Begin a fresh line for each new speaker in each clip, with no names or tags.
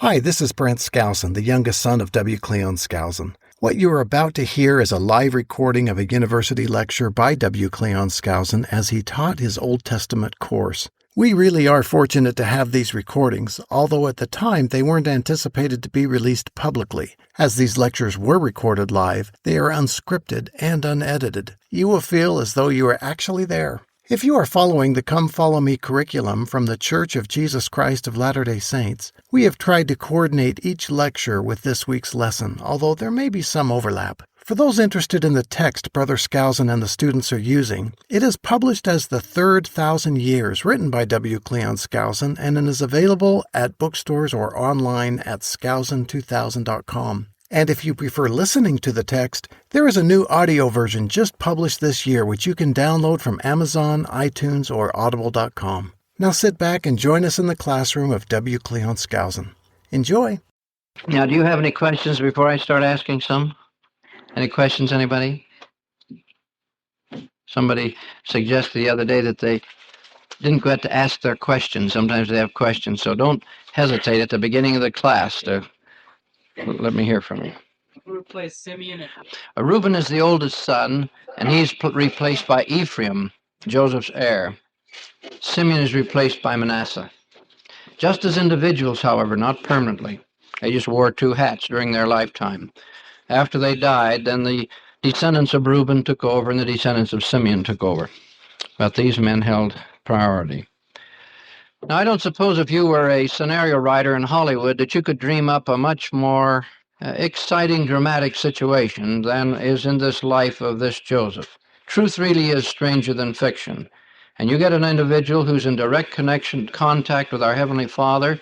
Hi, this is Brent Skousen, the youngest son of W. Cleon Skousen. What you are about to hear is a live recording of a university lecture by W. Cleon Skousen as he taught his Old Testament course. We really are fortunate to have these recordings, although at the time they weren't anticipated to be released publicly. As these lectures were recorded live, they are unscripted and unedited. You will feel as though you are actually there. If you are following the Come Follow Me curriculum from the Church of Jesus Christ of Latter-day Saints, we have tried to coordinate each lecture with this week's lesson, although there may be some overlap. For those interested in the text Brother Skousen and the students are using, it is published as The Third Thousand Years, written by W. Cleon Skousen, and it is available at bookstores or online at skousen2000.com. And if you prefer listening to the text, there is a new audio version just published this year which you can download from Amazon, iTunes, or audible.com. Now sit back and join us in the classroom of W. Cleon Skousen. Enjoy!
Now, do you have any questions before I start asking some? Any questions, anybody? Somebody suggested the other day that they didn't get to ask their questions. Sometimes they have questions, so don't hesitate at the beginning of the class to let me hear from you.
Who replaced Simeon?
Reuben is the oldest son, and he's replaced by Ephraim, Joseph's heir. Simeon is replaced by Manasseh. Just as individuals, however, not permanently. They just wore two hats during their lifetime. After they died, then the descendants of Reuben took over and the descendants of Simeon took over. But these men held priority. Now, I don't suppose if you were a scenario writer in Hollywood that you could dream up a much more exciting, dramatic situation than is in this life of this Joseph. Truth really is stranger than fiction. And you get an individual who's in direct contact with our Heavenly Father,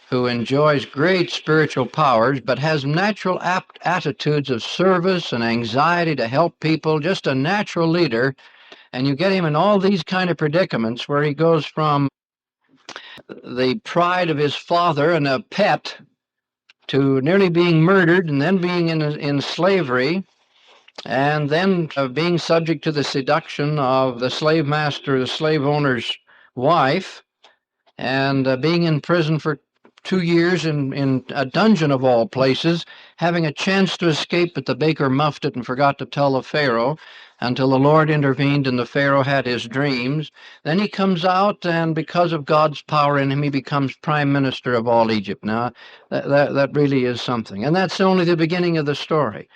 who enjoys great spiritual powers, but has natural attitudes of service and anxiety to help people, just a natural leader. And you get him in all these kind of predicaments where he goes from the pride of his father and a pet to nearly being murdered and then being in slavery and then being subject to the seduction of the slave master, the slave owner's wife, and being in prison for 2 years in a dungeon of all places, having a chance to escape, but the baker muffed it and forgot to tell the Pharaoh until the Lord intervened and the Pharaoh had his dreams. Then he comes out, and because of God's power in him, he becomes prime minister of all Egypt. Now, that really is something. And that's only the beginning of the story.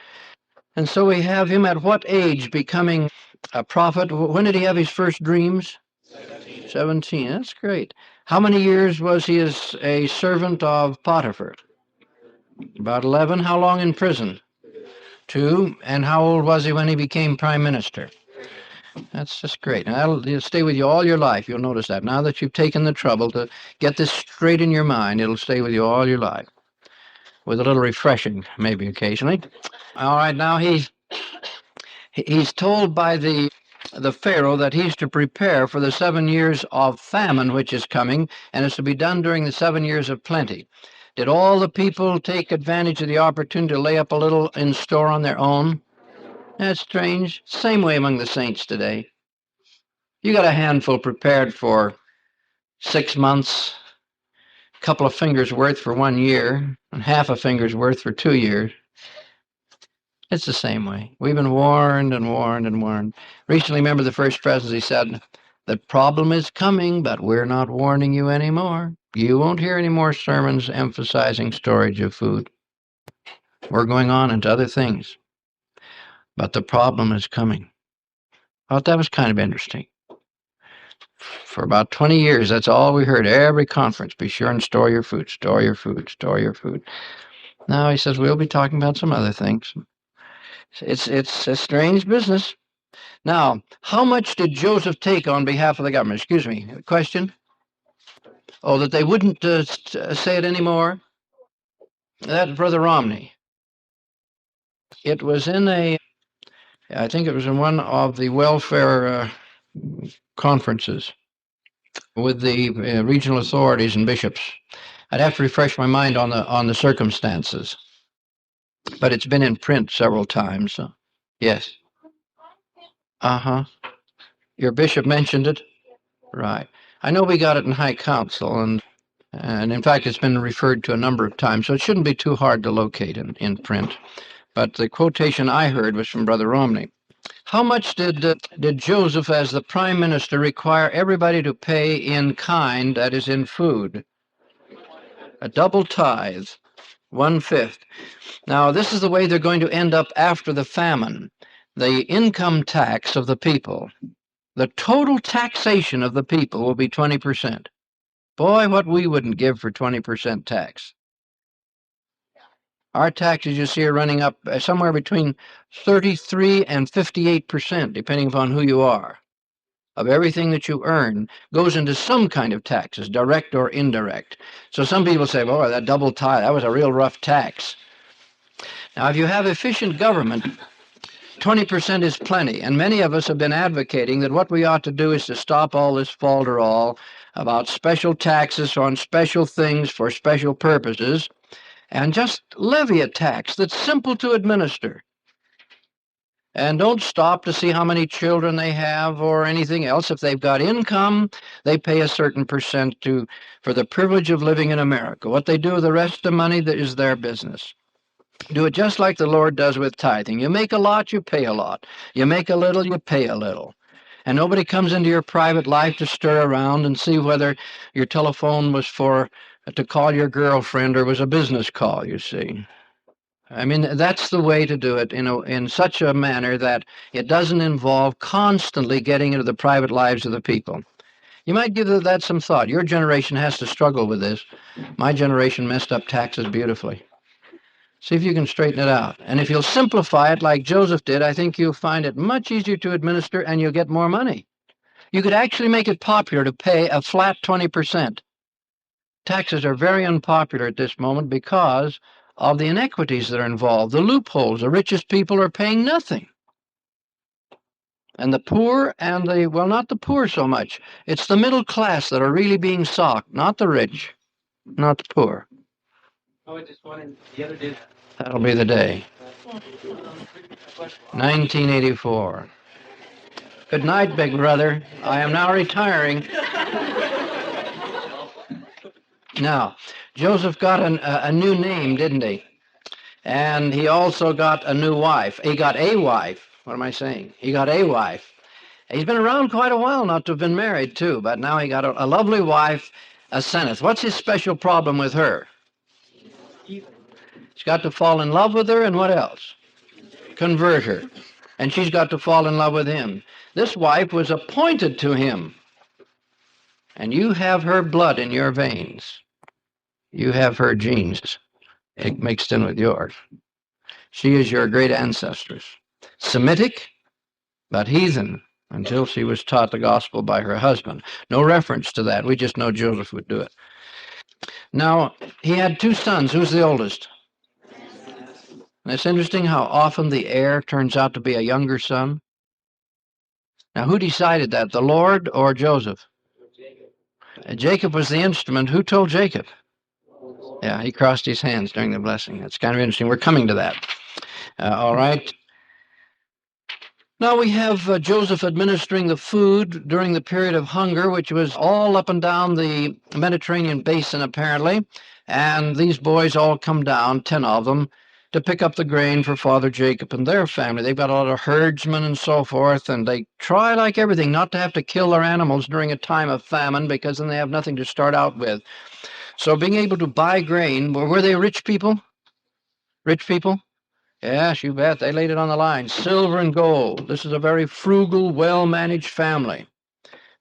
And so we have him at what age becoming a prophet? When did he have his first dreams? 17. That's great. How many years was he as a servant of Potiphar? About 11. How long in prison? 2. And how old was he when he became prime minister? That's just great. And it'll stay with you all your life. You'll notice that. Now that you've taken the trouble to get this straight in your mind, it'll stay with you all your life. With a little refreshing, maybe occasionally. All right, now he's told by the Pharaoh that he's to prepare for the 7 years of famine which is coming, and it's to be done during the 7 years of plenty. Did all the people take advantage of the opportunity to lay up a little in store on their own? That's strange. Same way among the saints today. You got a handful prepared for 6 months, a couple of fingers worth for 1 year, and half a finger's worth for 2 years. It's the same way. We've been warned and warned and warned. Recently, remember the first presidency said, the problem is coming, but we're not warning you anymore. You won't hear any more sermons emphasizing storage of food. We're going on into other things. But the problem is coming. I thought that was kind of interesting. For about 20 years, that's all we heard. Every conference, be sure and store your food, store your food, store your food. Now he says, we'll be talking about some other things. It's a strange business. Now, how much did Joseph take on behalf of the government? Excuse me, question? Oh, that they wouldn't say it anymore? That's Brother Romney. It was I think it was in one of the welfare conferences with the regional authorities and bishops. I'd have to refresh my mind on the circumstances. But it's been in print several times. So. Yes. Uh-huh. Your bishop mentioned it? Right. I know we got it in High Council, and And in fact, it's been referred to a number of times, so it shouldn't be too hard to locate in print. But the quotation I heard was from Brother Romney. How much did Joseph, as the prime minister, require everybody to pay in kind, that is, in food? A double tithe, 1/5. Now, this is the way they're going to end up after the famine. The income tax of the people, the total taxation of the people will be 20%. Boy, what we wouldn't give for 20% tax. Our taxes, you see, are running up somewhere between 33 and 58%, depending upon who you are. Of everything that you earn goes into some kind of taxes, direct or indirect. So some people say, boy, that double tithe, that was a real rough tax. Now, if you have efficient government, 20% is plenty, and many of us have been advocating that what we ought to do is to stop all this falderall about special taxes on special things for special purposes, and just levy a tax that's simple to administer. And don't stop to see how many children they have or anything else. If they've got income, they pay a certain percent for the privilege of living in America. What they do with the rest of the money, that is their business. Do it just like the Lord does with tithing. You make a lot, you pay a lot. You make a little, you pay a little. And nobody comes into your private life to stir around and see whether your telephone was to call your girlfriend or was a business call, you see. I mean, that's the way to do it in such a manner that it doesn't involve constantly getting into the private lives of the people. You might give that some thought. Your generation has to struggle with this. My generation messed up taxes beautifully. See if you can straighten it out. And if you'll simplify it like Joseph did, I think you'll find it much easier to administer and you'll get more money. You could actually make it popular to pay a flat 20%. Taxes are very unpopular at this moment because of the inequities that are involved, the loopholes. The richest people are paying nothing. And the poor and well, not the poor so much. It's the middle class that are really being socked, not the rich, not the poor.
Oh, I just wanted the other day.
That'll be the day. 1984. Good night, big brother. I am now retiring. Now, Joseph got a new name, didn't he? And he also got a new wife. He got a wife. What am I saying? He got a wife. He's been around quite a while not to have been married, too, but now he got a lovely wife, Asenath. What's his special problem with her? He's got to fall in love with her, and what else? Convert her. And she's got to fall in love with him. This wife was appointed to him. And you have her blood in your veins. You have her genes mixed in with yours. She is your great ancestress. Semitic, but heathen, until she was taught the gospel by her husband. No reference to that. We just know Joseph would do it. Now, he had two sons. Who's the oldest? And it's interesting how often the heir turns out to be a younger son. Now, who decided that, the Lord or Joseph? Jacob was the instrument. Who told Jacob? Yeah, he crossed his hands during the blessing. That's kind of interesting. We're coming to that. All right. Now we have Joseph administering the food during the period of hunger, which was all up and down the Mediterranean basin, apparently. And these boys all come down, 10 of them, to pick up the grain for Father Jacob and their family. They've got a lot of herdsmen and so forth, and they try, like everything, not to have to kill their animals during a time of famine, because then they have nothing to start out with. So being able to buy grain, were they rich people? Rich people? Yes, you bet. They laid it on the line. Silver and gold. This is a very frugal, well-managed family.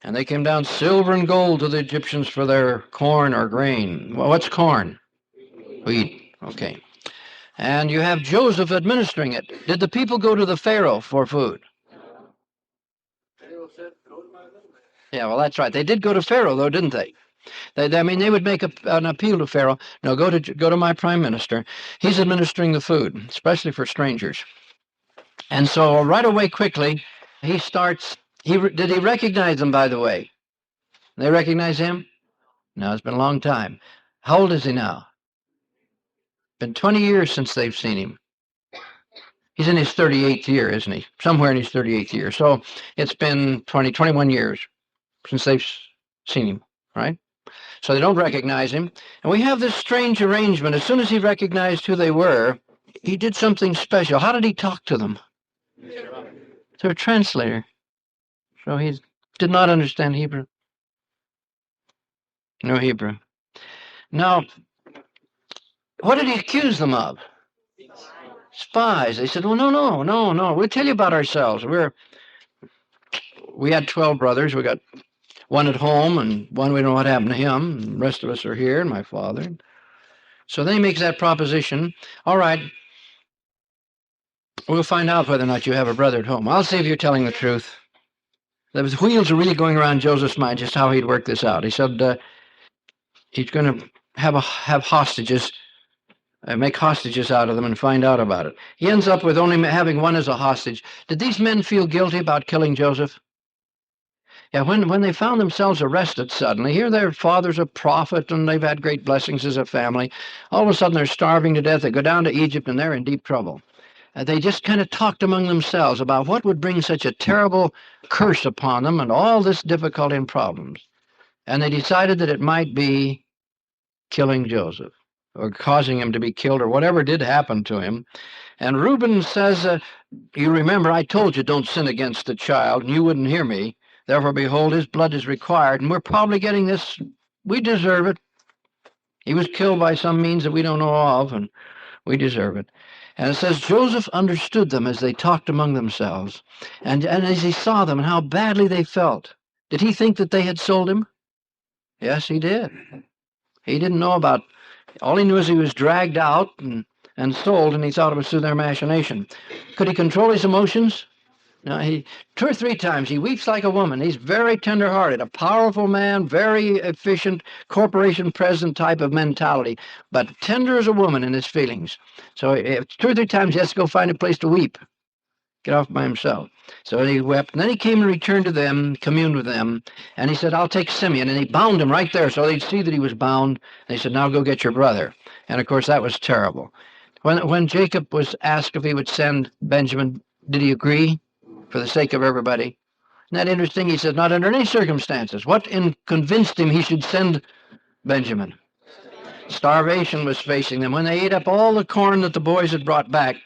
And they came down silver and gold to the Egyptians for their corn or grain. Well, what's corn? Wheat. Okay. And you have Joseph administering it. Did the people go to the Pharaoh for food? Yeah, well, that's right. They did go to Pharaoh, though, didn't they? They would make an appeal to Pharaoh. No, go to my prime minister. He's administering the food, especially for strangers. And so right away, quickly, he starts. Did he recognize them, by the way? They recognize him? No, it's been a long time. How old is he now? Been 20 years since they've seen him. He's in his 38th year, isn't he? Somewhere in his 38th year. So it's been 21 years since they've seen him, right? So they don't recognize him. And we have this strange arrangement. As soon as he recognized who they were, he did something special. How did he talk to them? Through a translator. So he did not understand Hebrew. No Hebrew. Now, what did he accuse them of? Spies. They said, well, no. We'll tell you about ourselves. We had 12 brothers. We got one at home, and one we don't know what happened to him. And the rest of us are here, and my father. So then he makes that proposition. All right, we'll find out whether or not you have a brother at home. I'll see if you're telling the truth. The wheels are really going around Joseph's mind just how he'd work this out. He said he's going to have hostages, make hostages out of them and find out about it. He ends up with only having one as a hostage. Did these men feel guilty about killing Joseph? Yeah, when they found themselves arrested suddenly, here their father's a prophet and they've had great blessings as a family. All of a sudden they're starving to death. They go down to Egypt and they're in deep trouble. They just kind of talked among themselves about what would bring such a terrible curse upon them and all this difficulty and problems. And they decided that it might be killing Joseph or causing him to be killed or whatever did happen to him. And Reuben says, you remember, I told you don't sin against the child, and you wouldn't hear me. Therefore, behold, his blood is required, and we're probably getting this. We deserve it. He was killed by some means that we don't know of, and we deserve it. And it says, Joseph understood them as they talked among themselves, and as he saw them and how badly they felt. Did he think that they had sold him? Yes, he did. He didn't know about, all he knew is he was dragged out and sold, and he thought it was through their machination. Could he control his emotions? No, he 2 or 3 times he weeps like a woman. He's very tender-hearted, a powerful man, very efficient, corporation president type of mentality, but tender as a woman in his feelings. So 2 or 3 times he has to go find a place to weep, get off by himself. So he wept, and then he came and returned to them, communed with them, and he said, I'll take Simeon, and he bound him right there so they'd see that he was bound. They said, now go get your brother. And of course that was terrible. When Jacob was asked if he would send Benjamin, did he agree? For the sake of everybody. Isn't that interesting? He said, not under any circumstances. What convinced him he should send Benjamin? Starvation was facing them. When they ate up all the corn that the boys had brought back,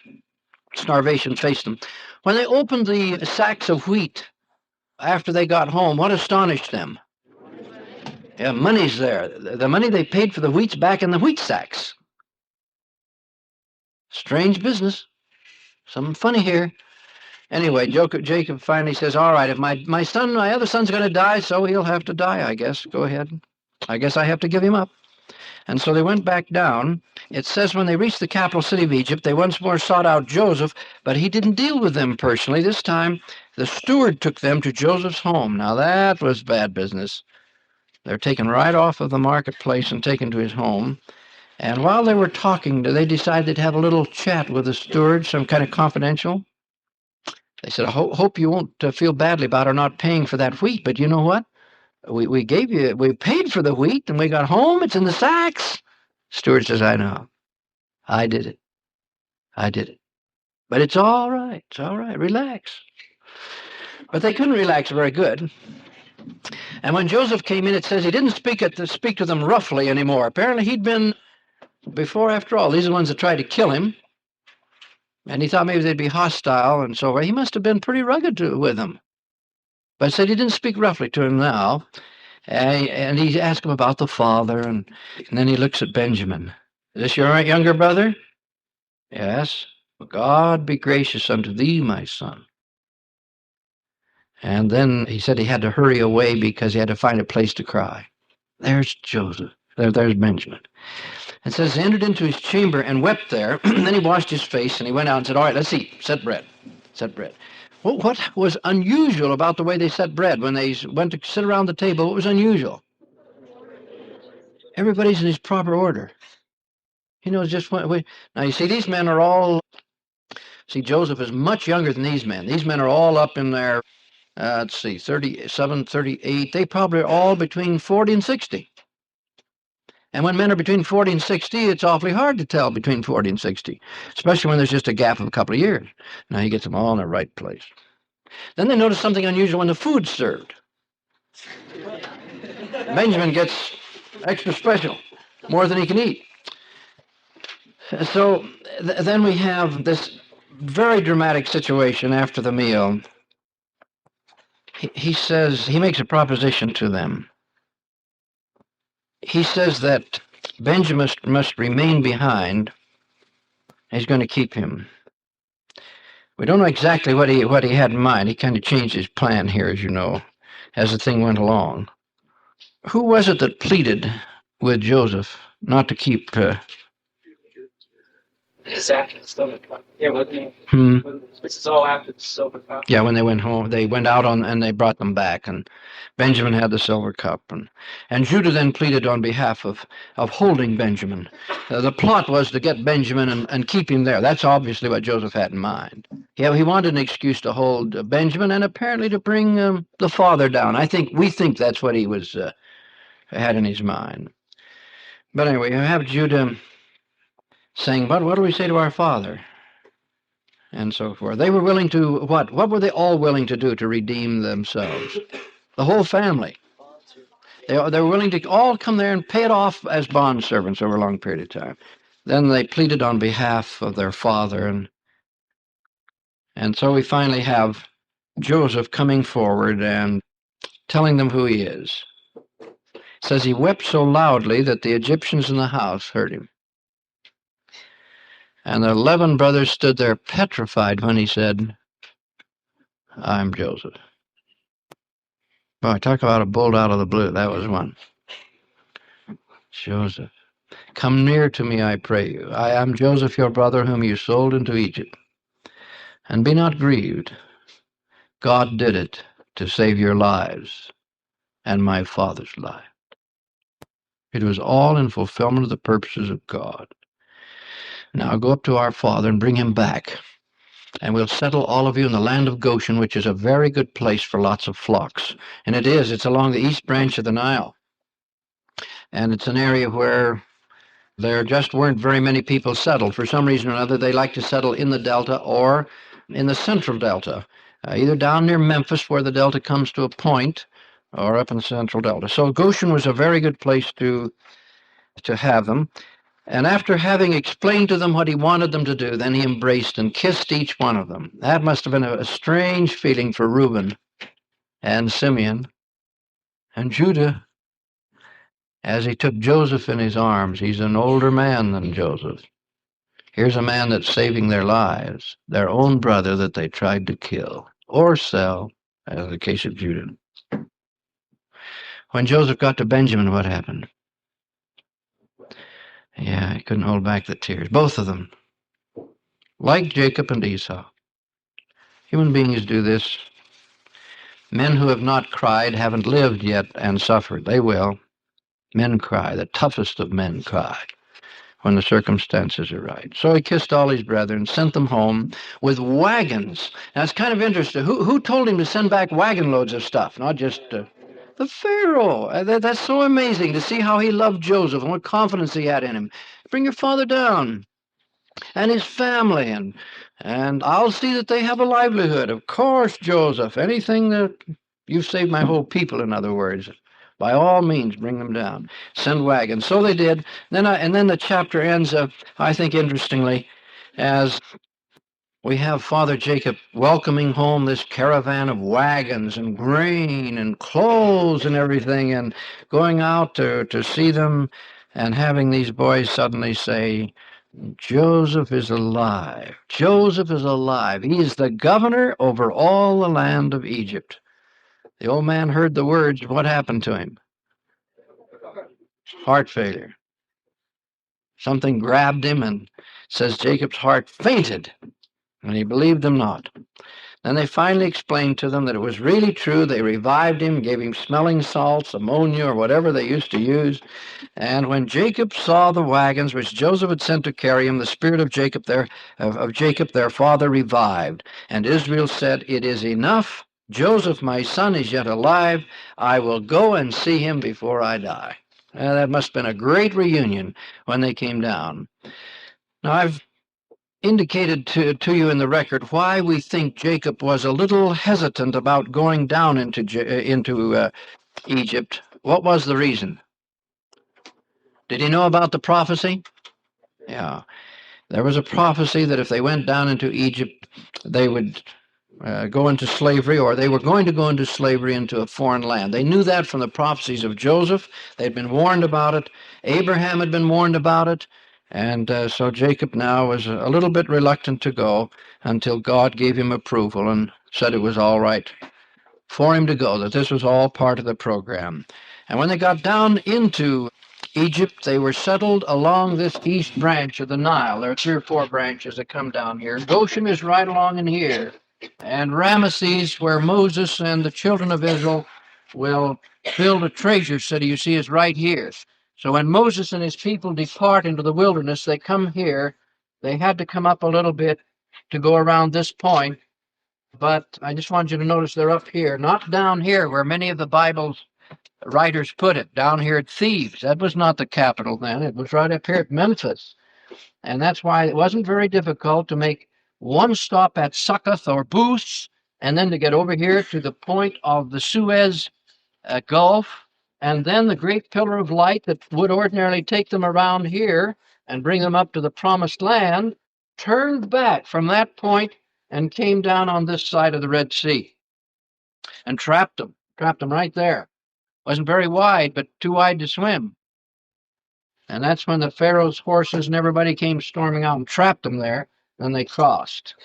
starvation faced them. When they opened the sacks of wheat after they got home, what astonished them? Yeah, money's there. The money they paid for the wheat's back in the wheat sacks. Strange business. Something funny here. Anyway, Jacob finally says, all right, if my other son's going to die, so he'll have to die, I guess. Go ahead. I guess I have to give him up. And so they went back down. It says when they reached the capital city of Egypt, they once more sought out Joseph, but he didn't deal with them personally. This time, the steward took them to Joseph's home. Now, that was bad business. They're taken right off of the marketplace and taken to his home. And while they were talking, they decided to have a little chat with the steward, some kind of confidential. They said, I hope you won't feel badly about our not paying for that wheat, but you know what? We paid for the wheat, and we got home. It's in the sacks. Steward says, I know. I did it. But it's all right. It's all right. Relax. But they couldn't relax very good. And when Joseph came in, it says he didn't speak to them roughly anymore. Apparently he'd been, before, after all, these are the ones that tried to kill him. And he thought maybe they'd be hostile and so forth. He must have been pretty rugged with them. But said he didn't speak roughly to him now. And he asked him about the father. And then he looks at Benjamin. Is this your younger brother? Yes. God be gracious unto thee, my son. And then he said he had to hurry away because he had to find a place to cry. There's Joseph. There's Benjamin. It says he entered into his chamber and wept there. Then he washed his face and he went out and said, all right, let's eat. Set bread. Well, what was unusual about the way they set bread when they went to sit around the table? What was unusual? Everybody's in his proper order. He knows just what. Now, you see, these men are all... See, Joseph is much younger than these men. These men are all up in their, 37, 38. They probably are all between 40 and 60. And when men are between 40 and 60, it's awfully hard to tell between 40 and 60, especially when there's just a gap of a couple of years. Now he gets them all in the right place. Then they notice something unusual when the food's served. Benjamin gets extra special, more than he can eat. So then we have this very dramatic situation after the meal. He says, he makes a proposition to them. He says that Benjamin must remain behind. He's going to keep him. We don't know exactly what he had in mind. He kind of changed his plan here, as you know, as the thing went along. Who was it that pleaded with Joseph not to keep?
It's after the silver cup. Yeah, this is all after the silver cup.
Yeah, when they went home, they went out and they brought them back, and Benjamin had the silver cup, and Judah then pleaded on behalf of holding Benjamin. The plot was to get Benjamin and keep him there. That's obviously what Joseph had in mind. Yeah, he wanted an excuse to hold Benjamin and apparently to bring the father down. We think that's what he was had in his mind. But anyway, you have Judah saying, "But what do we say to our father?" And so forth. They were willing to, what? What were they all willing to do to redeem themselves? The whole family. They were willing to all come there and pay it off as bondservants over a long period of time. Then they pleaded on behalf of their father, and so we finally have Joseph coming forward and telling them who he is. It says he wept so loudly that the Egyptians in the house heard him. And the 11 brothers stood there petrified when he said, "I'm Joseph." Boy, talk about a bolt out of the blue. That was one. Joseph. "Come near to me, I pray you. I am Joseph, your brother, whom you sold into Egypt. And be not grieved. God did it to save your lives and my father's life." It was all in fulfillment of the purposes of God. Now go up to our father and bring him back, and we'll settle all of you in the land of Goshen, which is a very good place for lots of flocks. And it's along the east branch of the Nile. And it's an area where there just weren't very many people settled. For some reason or another, they like to settle in the delta or in the central delta, either down near Memphis, where the delta comes to a point, or up in the central delta. So Goshen was a very good place to have them. And after having explained to them what he wanted them to do, then he embraced and kissed each one of them. That must have been a strange feeling for Reuben and Simeon and Judah as he took Joseph in his arms. He's an older man than Joseph. Here's a man that's saving their lives, their own brother that they tried to kill or sell, as in the case of Judah. When Joseph got to Benjamin, what happened? Yeah, he couldn't hold back the tears. Both of them. Like Jacob and Esau. Human beings do this. Men who have not cried haven't lived yet and suffered. They will. Men cry. The toughest of men cry when the circumstances are right. So he kissed all his brethren, sent them home with wagons. Now, it's kind of interesting. Who told him to send back wagon loads of stuff, not just... the Pharaoh. That's so amazing to see how he loved Joseph and what confidence he had in him. Bring your father down and his family, and I'll see that they have a livelihood. Of course, Joseph, anything that you've saved my whole people, in other words. By all means, bring them down. Send wagons. So they did. And then the chapter ends, I think, interestingly, as we have Father Jacob welcoming home this caravan of wagons and grain and clothes and everything, and going out to see them, and having these boys suddenly say, "Joseph is alive. Joseph is alive. He is the governor over all the land of Egypt." The old man heard the words. What happened to him? Heart failure. Something grabbed him, and says Jacob's heart fainted. And he believed them not. Then they finally explained to them that it was really true. They revived him, gave him smelling salts, ammonia, or whatever they used to use. And when Jacob saw the wagons which Joseph had sent to carry him, the spirit of Jacob, their father, revived. And Israel said, "It is enough. Joseph, my son, is yet alive. I will go and see him before I die." That must have been a great reunion when they came down. Now, I've indicated to you in the record why we think Jacob was a little hesitant about going down into Egypt. What was the reason? Did he know about the prophecy? Yeah. There was a prophecy that if they went down into Egypt, they would go into slavery, or they were going to go into slavery into a foreign land. They knew that from the prophecies of Joseph. They'd been warned about it. Abraham had been warned about it. And so Jacob now was a little bit reluctant to go until God gave him approval and said it was all right for him to go, that this was all part of the program. And when they got down into Egypt, they were settled along this east branch of the Nile. There are 3 or 4 branches that come down here. Goshen is right along in here. And Ramesses, where Moses and the children of Israel will build a treasure city, you see, is right here. So when Moses and his people depart into the wilderness, they come here. They had to come up a little bit to go around this point. But I just want you to notice they're up here, not down here where many of the Bible's writers put it, down here at Thebes. That was not the capital then. It was right up here at Memphis. And that's why it wasn't very difficult to make one stop at Succoth or Booths, and then to get over here to the point of the Suez Gulf, and then the great pillar of light that would ordinarily take them around here and bring them up to the promised land, turned back from that point and came down on this side of the Red Sea and trapped them right there. Wasn't very wide, but too wide to swim. And that's when the Pharaoh's horses and everybody came storming out and trapped them there. Then they crossed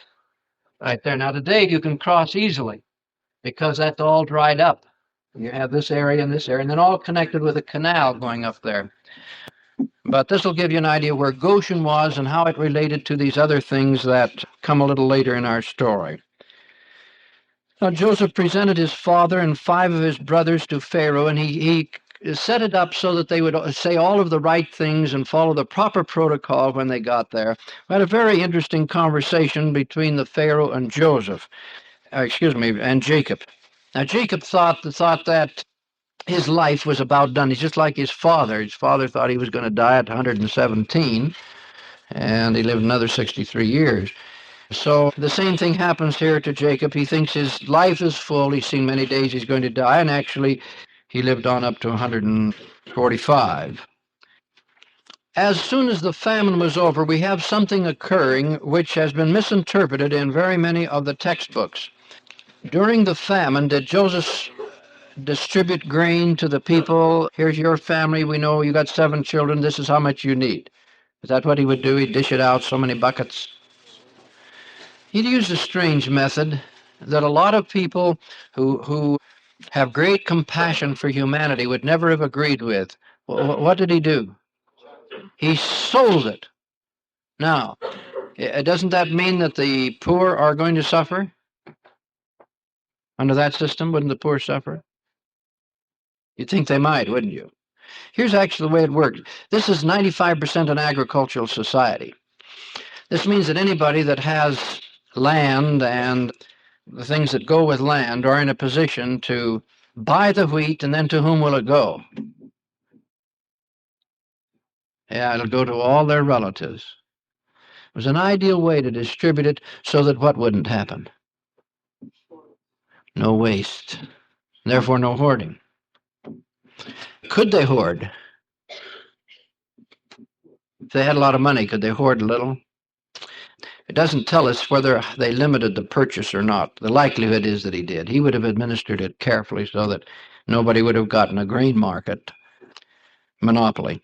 right there. Now today you can cross easily because that's all dried up. You have this area and this area, and then all connected with a canal going up there. But this will give you an idea where Goshen was and how it related to these other things that come a little later in our story. Now, Joseph presented his father and 5 of his brothers to Pharaoh, and he set it up so that they would say all of the right things and follow the proper protocol when they got there. We had a very interesting conversation between the Pharaoh and and Jacob. Now, Jacob thought that his life was about done. He's just like his father. His father thought he was going to die at 117, and he lived another 63 years. So the same thing happens here to Jacob. He thinks his life is full. He's seen many days he's going to die, and actually he lived on up to 145. As soon as the famine was over, we have something occurring which has been misinterpreted in very many of the textbooks. During the famine, did Joseph distribute grain to the people? Here's your family. We know you got 7 children. This is how much you need. Is that what he would do? He'd dish it out, so many buckets. He'd used a strange method that a lot of people who have great compassion for humanity would never have agreed with. What did he do? He sold it. Now, doesn't that mean that the poor are going to suffer? Under that system, wouldn't the poor suffer? You'd think they might, wouldn't you? Here's actually the way it worked. This is 95% an agricultural society. This means that anybody that has land and the things that go with land are in a position to buy the wheat, and then to whom will it go? Yeah, it'll go to all their relatives. It was an ideal way to distribute it so that what wouldn't happen? No waste. Therefore, no hoarding. Could they hoard? If they had a lot of money, could they hoard a little? It doesn't tell us whether they limited the purchase or not. The likelihood is that he did. He would have administered it carefully so that nobody would have gotten a grain market monopoly.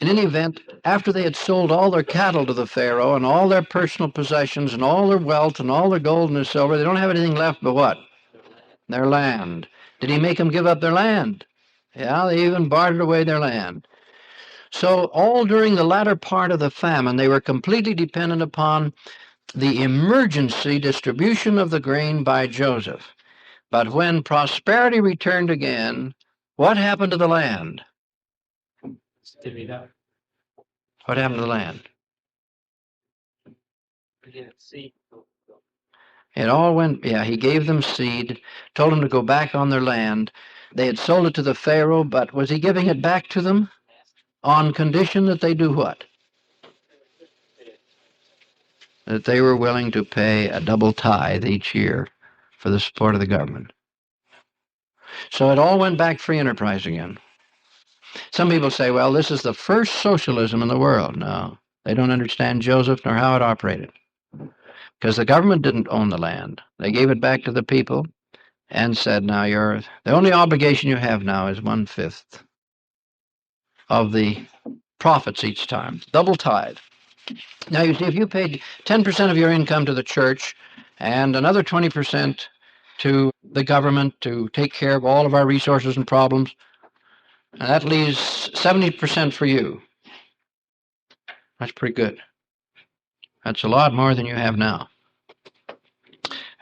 In any event, after they had sold all their cattle to the Pharaoh and all their personal possessions and all their wealth and all their gold and their silver, they don't have anything left but what? Their land. Did he make them give up their land? Yeah, they even bartered away their land. So all during the latter part of the famine, they were completely dependent upon the emergency distribution of the grain by Joseph. But when prosperity returned again, what happened to the land? What happened to the land? It all went, he gave them seed, told them to go back on their land. They had sold it to the Pharaoh, but was he giving it back to them on condition that they do what? That they were willing to pay a double tithe each year for the support of the government. So it all went back free enterprise again. Some people say, well, this is the first socialism in the world. No, they don't understand Joseph nor how it operated. Because the government didn't own the land. They gave it back to the people and said, now the only obligation you have now is 1/5 of the profits each time, double tithe. Now, you see, if you paid 10% of your income to the church and another 20% to the government to take care of all of our resources and problems, and that leaves 70% for you. That's pretty good. That's a lot more than you have now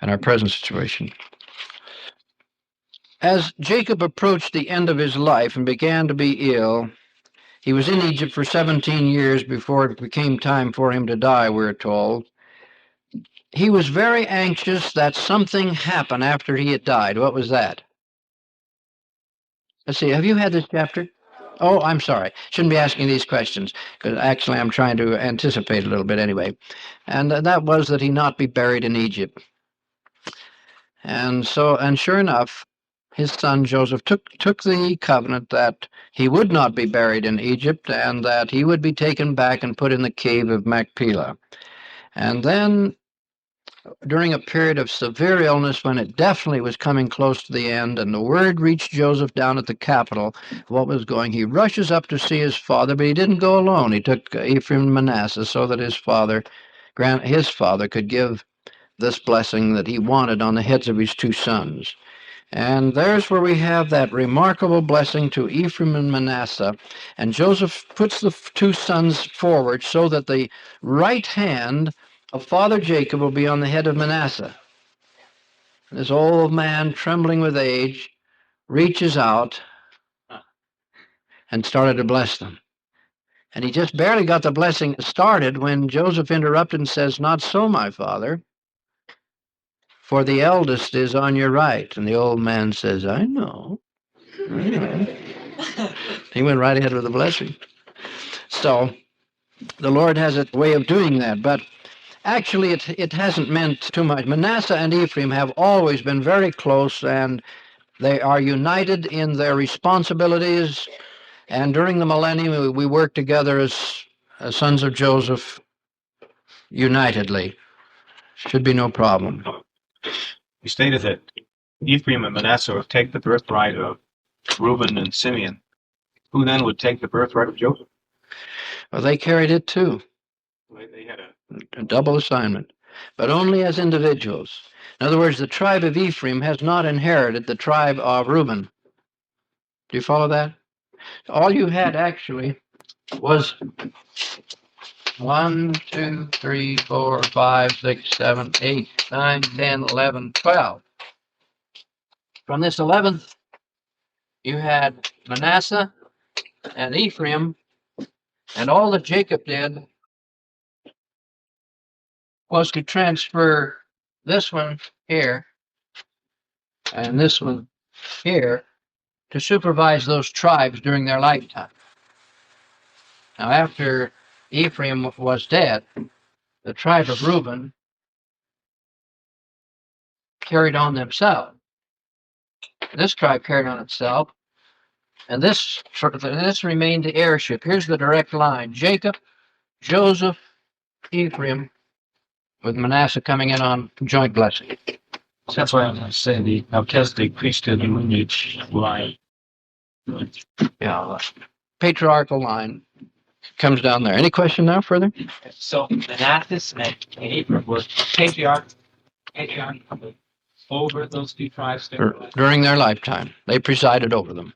in our present situation. As Jacob approached the end of his life and began to be ill, he was in Egypt for 17 years before it became time for him to die, we're told. He was very anxious that something happened after he had died. What was that? Let's see, have you had this chapter? Oh, I'm sorry. Shouldn't be asking these questions, because actually I'm trying to anticipate a little bit anyway. And that was that he not be buried in Egypt. And sure enough, his son Joseph took the covenant that he would not be buried in Egypt and that he would be taken back and put in the cave of Machpelah. And then, during a period of severe illness when it definitely was coming close to the end and the word reached Joseph down at the capital what was going, he rushes up to see his father, but he didn't go alone. He took Ephraim and Manasseh so that his father could give this blessing that he wanted on the heads of his two sons. And there's where we have that remarkable blessing to Ephraim and Manasseh. And Joseph puts the two sons forward so that the right hand of Father Jacob will be on the head of Manasseh. This old man, trembling with age, reaches out and started to bless them. And he just barely got the blessing started when Joseph interrupted and says, "Not so, my father, for the eldest is on your right." And the old man says, I know. He went right ahead with the blessing. So the Lord has a way of doing that, but actually it hasn't meant too much. Manasseh and Ephraim have always been very close, and they are united in their responsibilities, and during the millennium we work together as sons of Joseph unitedly. Should be no problem.
You stated that Ephraim and Manasseh would take the birthright of Reuben and Simeon. Who then would take the birthright of Joseph?
Well, they carried it too.
They had
a double assignment, but only as individuals. In other words, the tribe of Ephraim has not inherited the tribe of Reuben. Do you follow that? All you had actually was 1, 2, 3, 4, 5, 6, 7, 8, 9, 10, 11, 12. From this 11th, you had Manasseh and Ephraim, and all that Jacob did was to transfer this one here and this one here to supervise those tribes during their lifetime. Now, after Ephraim was dead, the tribe of Reuben carried on themselves. This tribe carried on itself, and this remained the heirship. Here's the direct line: Jacob, Joseph, Ephraim, with Manasseh coming in on joint blessing.
So that's why I was going to say the Melchizedek priesthood lineage line.
Yeah, patriarchal line comes down there. Any question now further?
So Manasseh and Ephraim were patriarch over those two tribes
during their lifetime. They presided over them.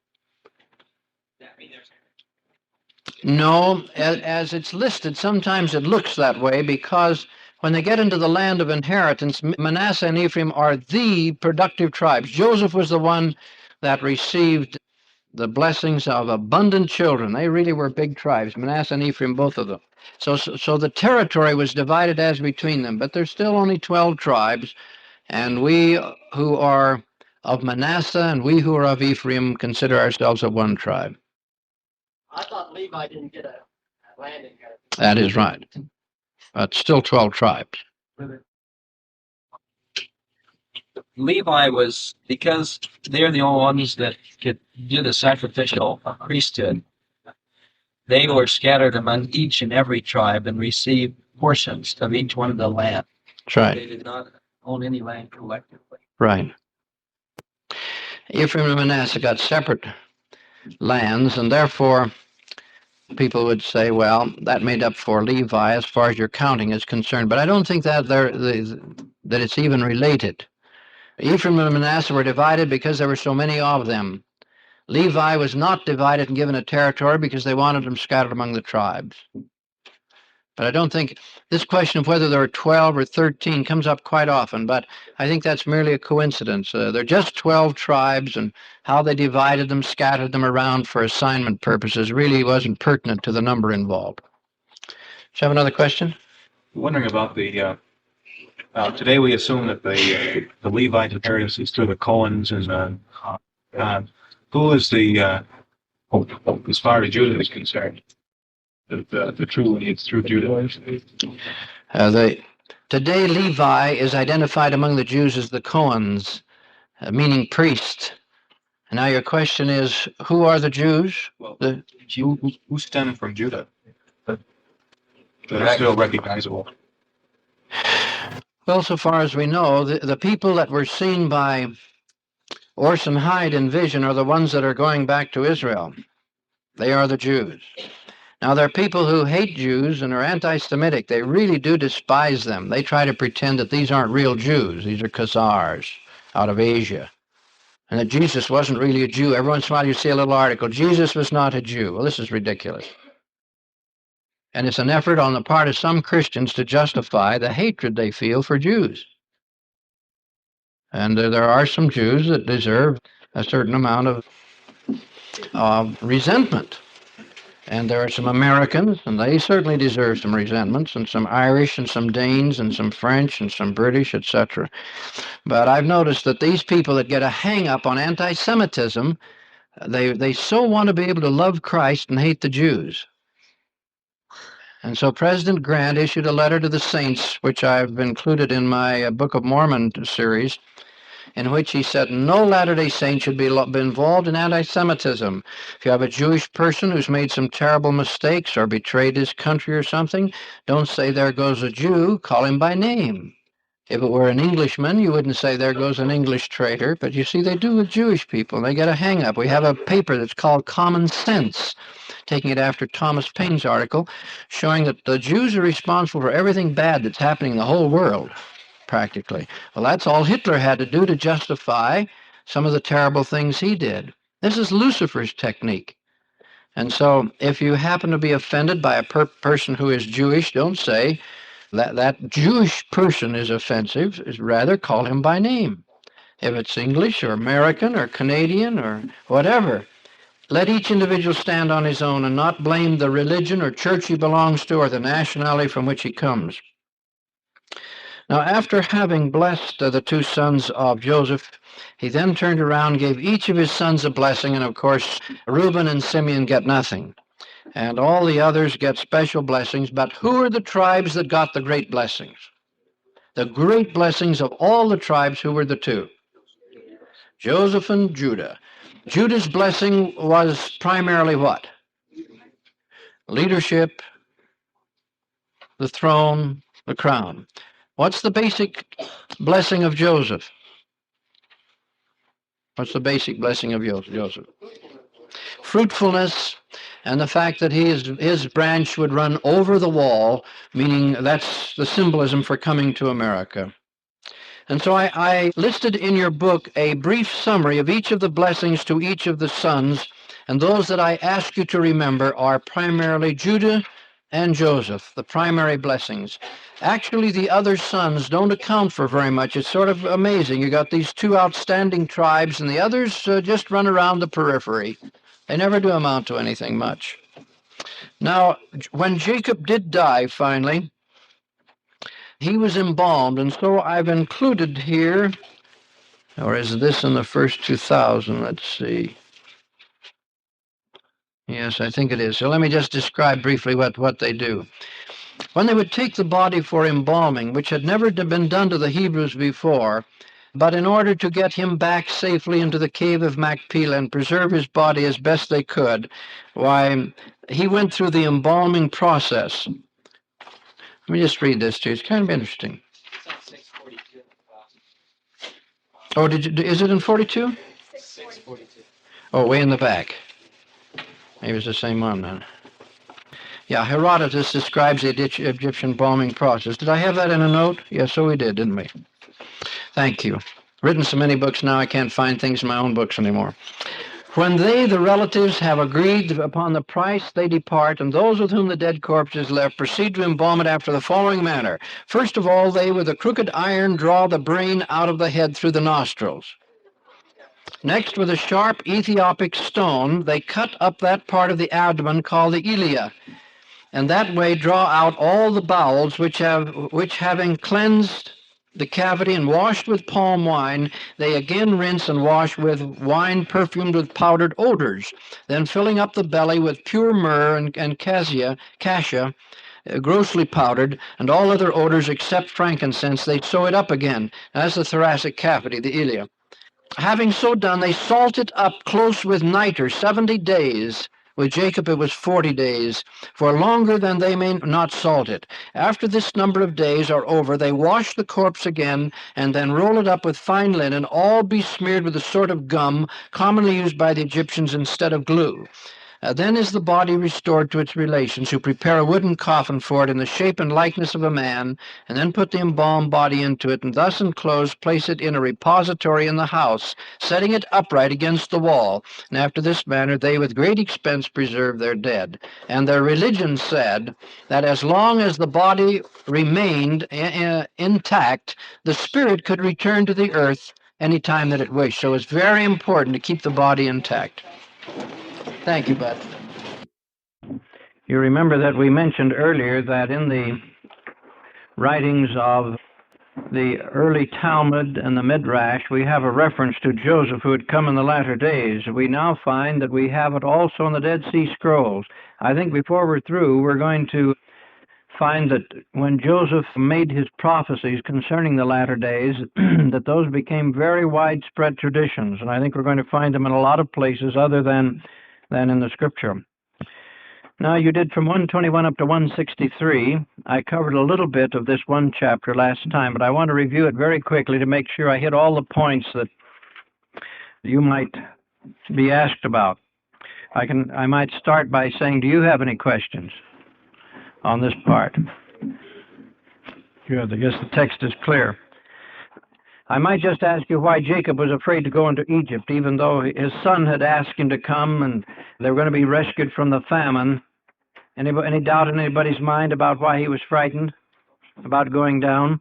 No, as it's listed, sometimes it looks that way because when they get into the land of inheritance, Manasseh and Ephraim are the productive tribes. Joseph was the one that received the blessings of abundant children. They really were big tribes, Manasseh and Ephraim, both of them. So the territory was divided as between them, but there's still only 12 tribes, and we who are of Manasseh and we who are of Ephraim consider ourselves of one tribe.
I thought Levi didn't get a land inheritance.
That is right. But still 12 tribes.
Levi was, because they're the only ones that could do the sacrificial priesthood, they were scattered among each and every tribe and received portions of each one of the land.
That's right.
They did not own any land collectively.
Right. Ephraim and Manasseh got separate lands, and therefore people would say, well, that made up for Levi as far as your counting is concerned. But I don't think that that it's even related. Ephraim and Manasseh were divided because there were so many of them. Levi was not divided and given a territory because they wanted them scattered among the tribes. But I don't think this question of whether there are 12 or 13 comes up quite often, but I think that's merely a coincidence. They're just 12 tribes, and how they divided them, scattered them around for assignment purposes really wasn't pertinent to the number involved. Do you have another question?
Wondering about the, today we assume that the Levite inheritance is through the Cohens, and who is the, as far as Judah is concerned? The true lineage through Judah.
Today, Levi is identified among the Jews as the Cohens, meaning priest. And now your question is, who are the Jews?
Well, who stemmed from Judah that are still recognizable?
Well, so far as we know, the people that were seen by Orson Hyde in vision are the ones that are going back to Israel. They are the Jews. Now, there are people who hate Jews and are anti-Semitic. They really do despise them. They try to pretend that these aren't real Jews. These are Khazars out of Asia. And that Jesus wasn't really a Jew. Every once in a while you see a little article, Jesus was not a Jew. Well, this is ridiculous. And it's an effort on the part of some Christians to justify the hatred they feel for Jews. And there are some Jews that deserve a certain amount of resentment. And there are some Americans, and they certainly deserve some resentments, and some Irish, and some Danes, and some French, and some British, etc. But I've noticed that these people that get a hang-up on anti-Semitism, they so want to be able to love Christ and hate the Jews. And so President Grant issued a letter to the saints, which I've included in my Book of Mormon series, in which he said no Latter-day Saint should be involved in anti-Semitism. If you have a Jewish person who's made some terrible mistakes or betrayed his country or something, don't say, there goes a Jew, call him by name. If it were an Englishman, you wouldn't say, there goes an English traitor, but you see, they do with Jewish people. They get a hang-up. We have a paper that's called Common Sense, taking it after Thomas Paine's article, showing that the Jews are responsible for everything bad that's happening in the whole world, practically. Well, that's all Hitler had to do to justify some of the terrible things he did. This is Lucifer's technique. And so if you happen to be offended by a person who is Jewish, don't say that Jewish person is offensive. Rather, call him by name. If it's English or American or Canadian or whatever, let each individual stand on his own and not blame the religion or church he belongs to or the nationality from which he comes. Now, after having blessed the two sons of Joseph, he then turned around and gave each of his sons a blessing, and of course, Reuben and Simeon get nothing, and all the others get special blessings. But who are the tribes that got the great blessings? The great blessings of all the tribes, who were the two? Joseph and Judah. Judah's blessing was primarily what? Leadership, the throne, the crown. What's the basic blessing of Joseph? What's the basic blessing of Joseph? Fruitfulness, and the fact that his branch would run over the wall, meaning that's the symbolism for coming to America. And so I listed in your book a brief summary of each of the blessings to each of the sons, and those that I ask you to remember are primarily Judah and Joseph, the primary blessings. Actually, the other sons don't account for very much. It's sort of amazing. You got these two outstanding tribes, and the others just run around the periphery. They never do amount to anything much. Now, when Jacob did die, finally, he was embalmed, and so I've included here, or is this in the first 2000? Let's see. Yes, I think it is. So let me just describe briefly what they do. When they would take the body for embalming, which had never been done to the Hebrews before, But in order to get him back safely into the cave of Machpelah and preserve his body as best they could, why, he went through the embalming process. Let me just read this to you. It's kind of interesting. Oh, is it in 42? 642. Oh, way in the back. Maybe it's the same one then. Yeah, Herodotus describes the Egyptian embalming process. Did I have that in a note? Yes, so we did, didn't we? Thank you. Written so many books now I can't find things in my own books anymore. When they, the relatives, have agreed upon the price, they depart, and those with whom the dead corpse is left proceed to embalm it after the following manner. First of all, they with a crooked iron draw the brain out of the head through the nostrils. Next, with a sharp Ethiopic stone, they cut up that part of the abdomen called the ilia, and that way draw out all the bowels which having cleansed the cavity and washed with palm wine, they again rinse and wash with wine perfumed with powdered odors, then filling up the belly with pure myrrh and cassia, grossly powdered, and all other odors except frankincense, they sew it up again. That's the thoracic cavity, the ilia. Having so done, they salt it up close with nitre 70 days. With Jacob it was 40 days, for longer than they may not salt it. After this number of days are over, they wash the corpse again, and then roll it up with fine linen, all besmeared with a sort of gum, commonly used by the Egyptians instead of glue. Then is the body restored to its relations, who prepare a wooden coffin for it in the shape and likeness of a man, and then put the embalmed body into it, and thus enclosed place it in a repository in the house, setting it upright against the wall. And after this manner they with great expense preserve their dead. And their religion said that as long as the body remained intact, the spirit could return to the earth any time that it wished. So it's very important to keep the body intact. Thank you, Bud. You remember that we mentioned earlier that in the writings of the early Talmud and the Midrash, we have a reference to Joseph who had come in the latter days. We now find that we have it also in the Dead Sea Scrolls. I think before we're through, we're going to find that when Joseph made his prophecies concerning the latter days, that those became very widespread traditions, and I think we're going to find them in a lot of places other than in the scripture. Now, you did from 121 up to 163. I covered a little bit of this one chapter last time, but I want to review it very quickly to make sure I hit all the points that you might be asked about. I might start by saying, do you have any questions on this part? Good. I guess the text is clear. I might just ask you why Jacob was afraid to go into Egypt, even though his son had asked him to come and they were going to be rescued from the famine. Any doubt in anybody's mind about why he was frightened about going down?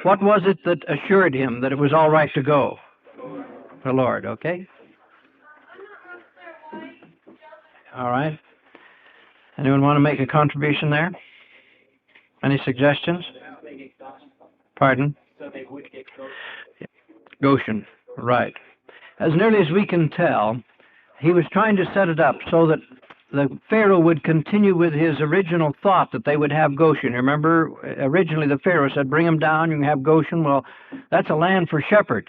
What was it that assured him that it was all right to go? The Lord, okay? All right. Anyone want to make a contribution there? Any suggestions? Pardon? So they would get Goshen, right. As nearly as we can tell, he was trying to set it up so that the Pharaoh would continue with his original thought that they would have Goshen. Remember, originally the Pharaoh said, bring them down, you can have Goshen. Well, that's a land for shepherds.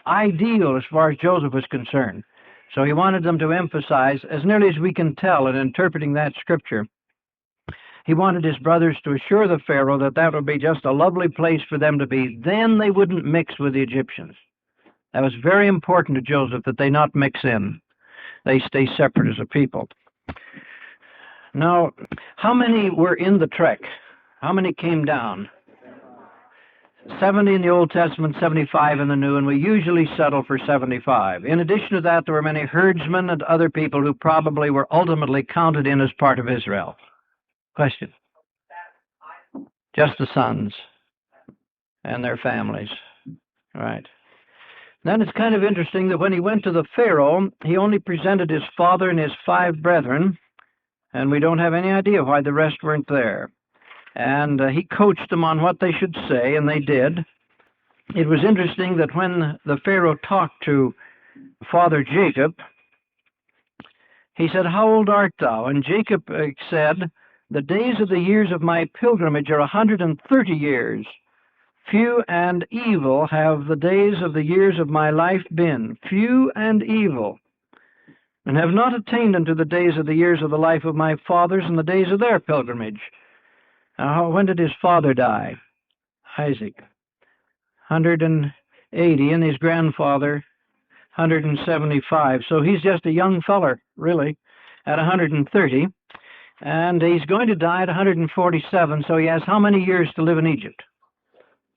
Ideal as far as Joseph was concerned. So he wanted them to emphasize, as nearly as we can tell in interpreting that scripture, he wanted his brothers to assure the Pharaoh that that would be just a lovely place for them to be. Then they wouldn't mix with the Egyptians. That was very important to Joseph, that they not mix in. They stay separate as a people. Now, how many were in the trek? How many came down? 70 in the Old Testament, 75 in the New, and we usually settle for 75. In addition to that, there were many herdsmen and other people who probably were ultimately counted in as part of Israel. Question? Just the sons and their families. Right. Then it's kind of interesting that when he went to the Pharaoh, he only presented his father and his 5 brethren, and we don't have any idea why the rest weren't there. And he coached them on what they should say, and they did. It was interesting that when the Pharaoh talked to Father Jacob, he said, how old art thou? And Jacob said, the days of the years of my pilgrimage are 130 years. Few and evil have the days of the years of my life been, few and evil, and have not attained unto the days of the years of the life of my fathers and the days of their pilgrimage. Now, when did his father die? Isaac. 180, and his grandfather, 175. So he's just a young feller, really, at 130. And he's going to die at 147, so he has how many years to live in Egypt?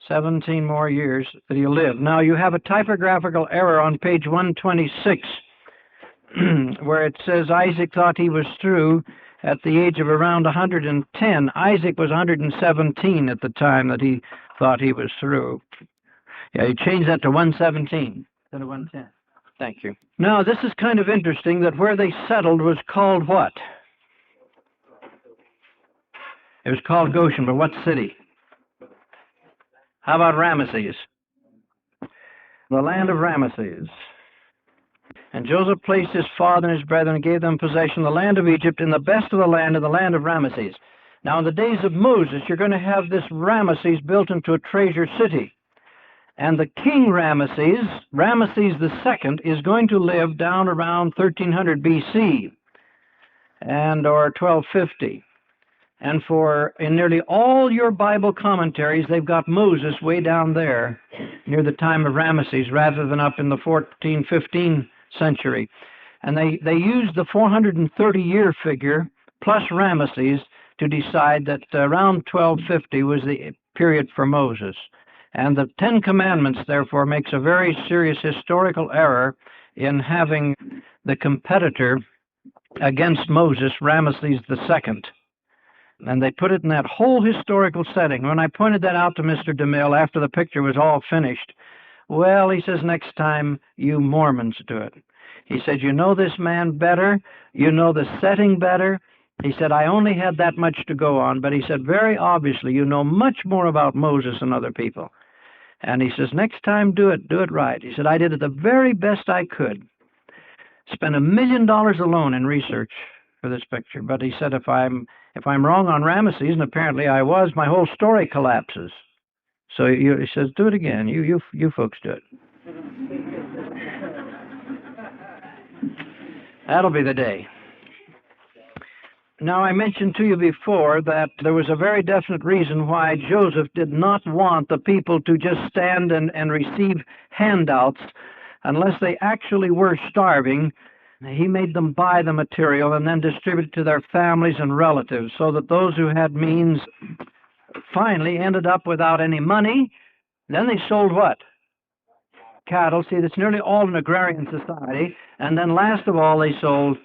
17 more years that he'll live. Now, you have a typographical error on page 126, where it says Isaac thought he was through at the age of around 110. Isaac was 117 at the time that he thought he was through. Yeah, you changed that to 117 instead of 110. Thank you. Now, this is kind of interesting that where they settled was called what? It was called Goshen, but what city? How about Ramesses? The land of Ramesses. And Joseph placed his father and his brethren and gave them possession of the land of Egypt in the best of the land, in the land of Ramesses. Now, in the days of Moses, you're going to have this Ramesses built into a treasure city. And the king Ramesses II, is going to live down around 1300 BC or 1250. And in nearly all your Bible commentaries, they've got Moses way down there near the time of Ramesses rather than up in the 14, 15 century. And they used the 430-year figure plus Ramesses to decide that around 1250 was the period for Moses. And the Ten Commandments, therefore, makes a very serious historical error in having the competitor against Moses, Ramesses II. And they put it in that whole historical setting. When I pointed that out to Mr. DeMille after the picture was all finished, well, he says, next time you Mormons do it. He said, you know this man better, you know the setting better. He said, I only had that much to go on, but he said, very obviously, you know much more about Moses than other people. And he says, next time, do it right. He said, I did it the very best I could. Spent $1 million alone in research for this picture. But he said, if I'm wrong on Ramesses, and apparently I was, my whole story collapses. So he says, do it again. You folks do it. That'll be the day. Now, I mentioned to you before that there was a very definite reason why Joseph did not want the people to just stand and receive handouts unless they actually were starving. He made them buy the material and then distribute it to their families and relatives so that those who had means finally ended up without any money. Then they sold what? Cattle. See, that's nearly all an agrarian society. And then last of all, they sold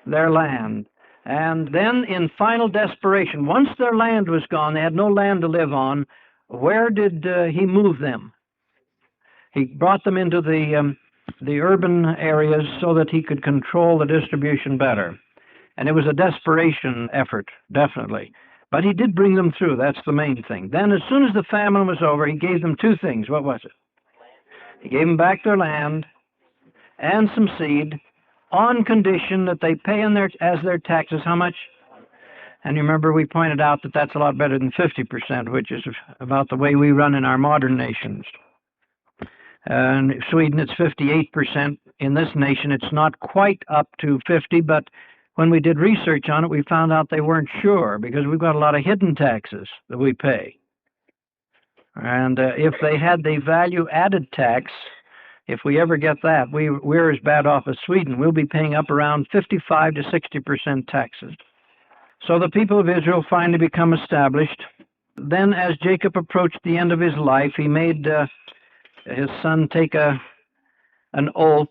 their land. And then in final desperation, once their land was gone, they had no land to live on, where did he move them? He brought them into the urban areas so that he could control the distribution better. And it was a desperation effort, definitely. But he did bring them through. That's the main thing. Then as soon as the famine was over, he gave them two things. What was it? He gave them back their land and some seed, on condition that they pay as their taxes how much? And you remember we pointed out that that's a lot better than 50%, which is about the way we run in our modern nations. In Sweden, it's 58%. In this nation, it's not quite up to 50, but when we did research on it, we found out they weren't sure because we've got a lot of hidden taxes that we pay. And if they had the value-added tax, if we ever get that, we're as bad off as Sweden. We'll be paying up around 55 to 60% taxes. So the people of Israel finally become established. Then as Jacob approached the end of his life, he made his son take an oath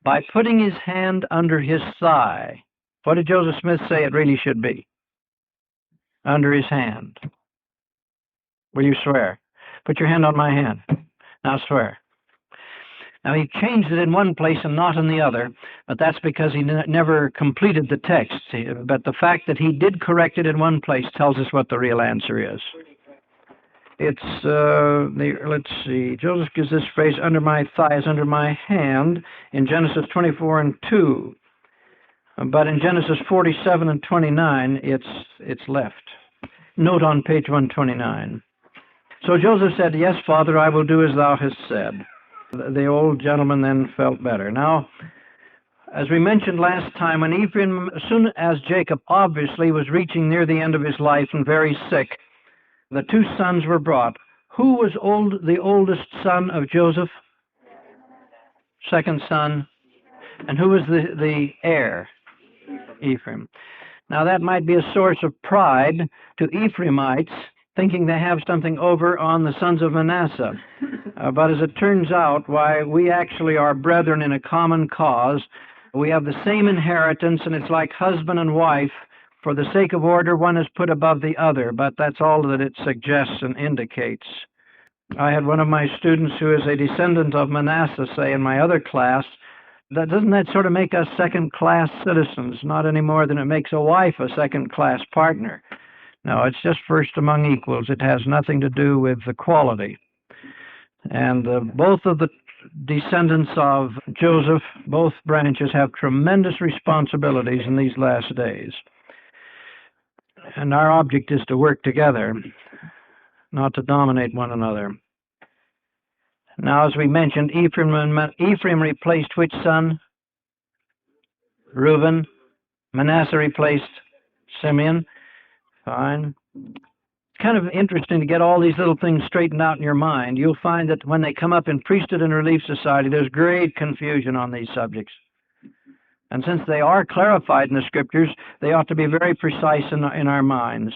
by putting his hand under his thigh. What did Joseph Smith say it really should be? Under his hand. Will you swear? Put your hand on my hand. Now swear. Now, he changed it in one place and not in the other, but that's because he never completed the text. But the fact that he did correct it in one place tells us what the real answer is. It's, let's see, Joseph gives this phrase, under my thigh is under my hand, in Genesis 24 and 2. But in Genesis 47 and 29, it's left. Note on page 129. So Joseph said, "Yes, Father, I will do as thou hast said." The old gentleman then felt better. Now, as we mentioned last time, when Ephraim, as soon as Jacob obviously was reaching near the end of his life and very sick, the two sons were brought. Who was the oldest son of Joseph? Second son. And who was the heir? Ephraim. Now that might be a source of pride to Ephraimites, thinking they have something over on the sons of Manasseh. But as it turns out, why, we actually are brethren in a common cause. We have the same inheritance, and it's like husband and wife. For the sake of order, one is put above the other, but that's all that it suggests and indicates. I had one of my students who is a descendant of Manasseh say in my other class, doesn't that sort of make us second-class citizens? Not any more than it makes a wife a second-class partner. No, it's just first among equals. It has nothing to do with the quality. And both of the descendants of Joseph, both branches, have tremendous responsibilities in these last days. And our object is to work together, not to dominate one another. Now, as we mentioned, Ephraim replaced which son? Reuben. Manasseh replaced Simeon. Fine. It's kind of interesting to get all these little things straightened out in your mind. You'll find that when they come up in priesthood and relief society, there's great confusion on these subjects. And since they are clarified in the scriptures, they ought to be very precise in our minds.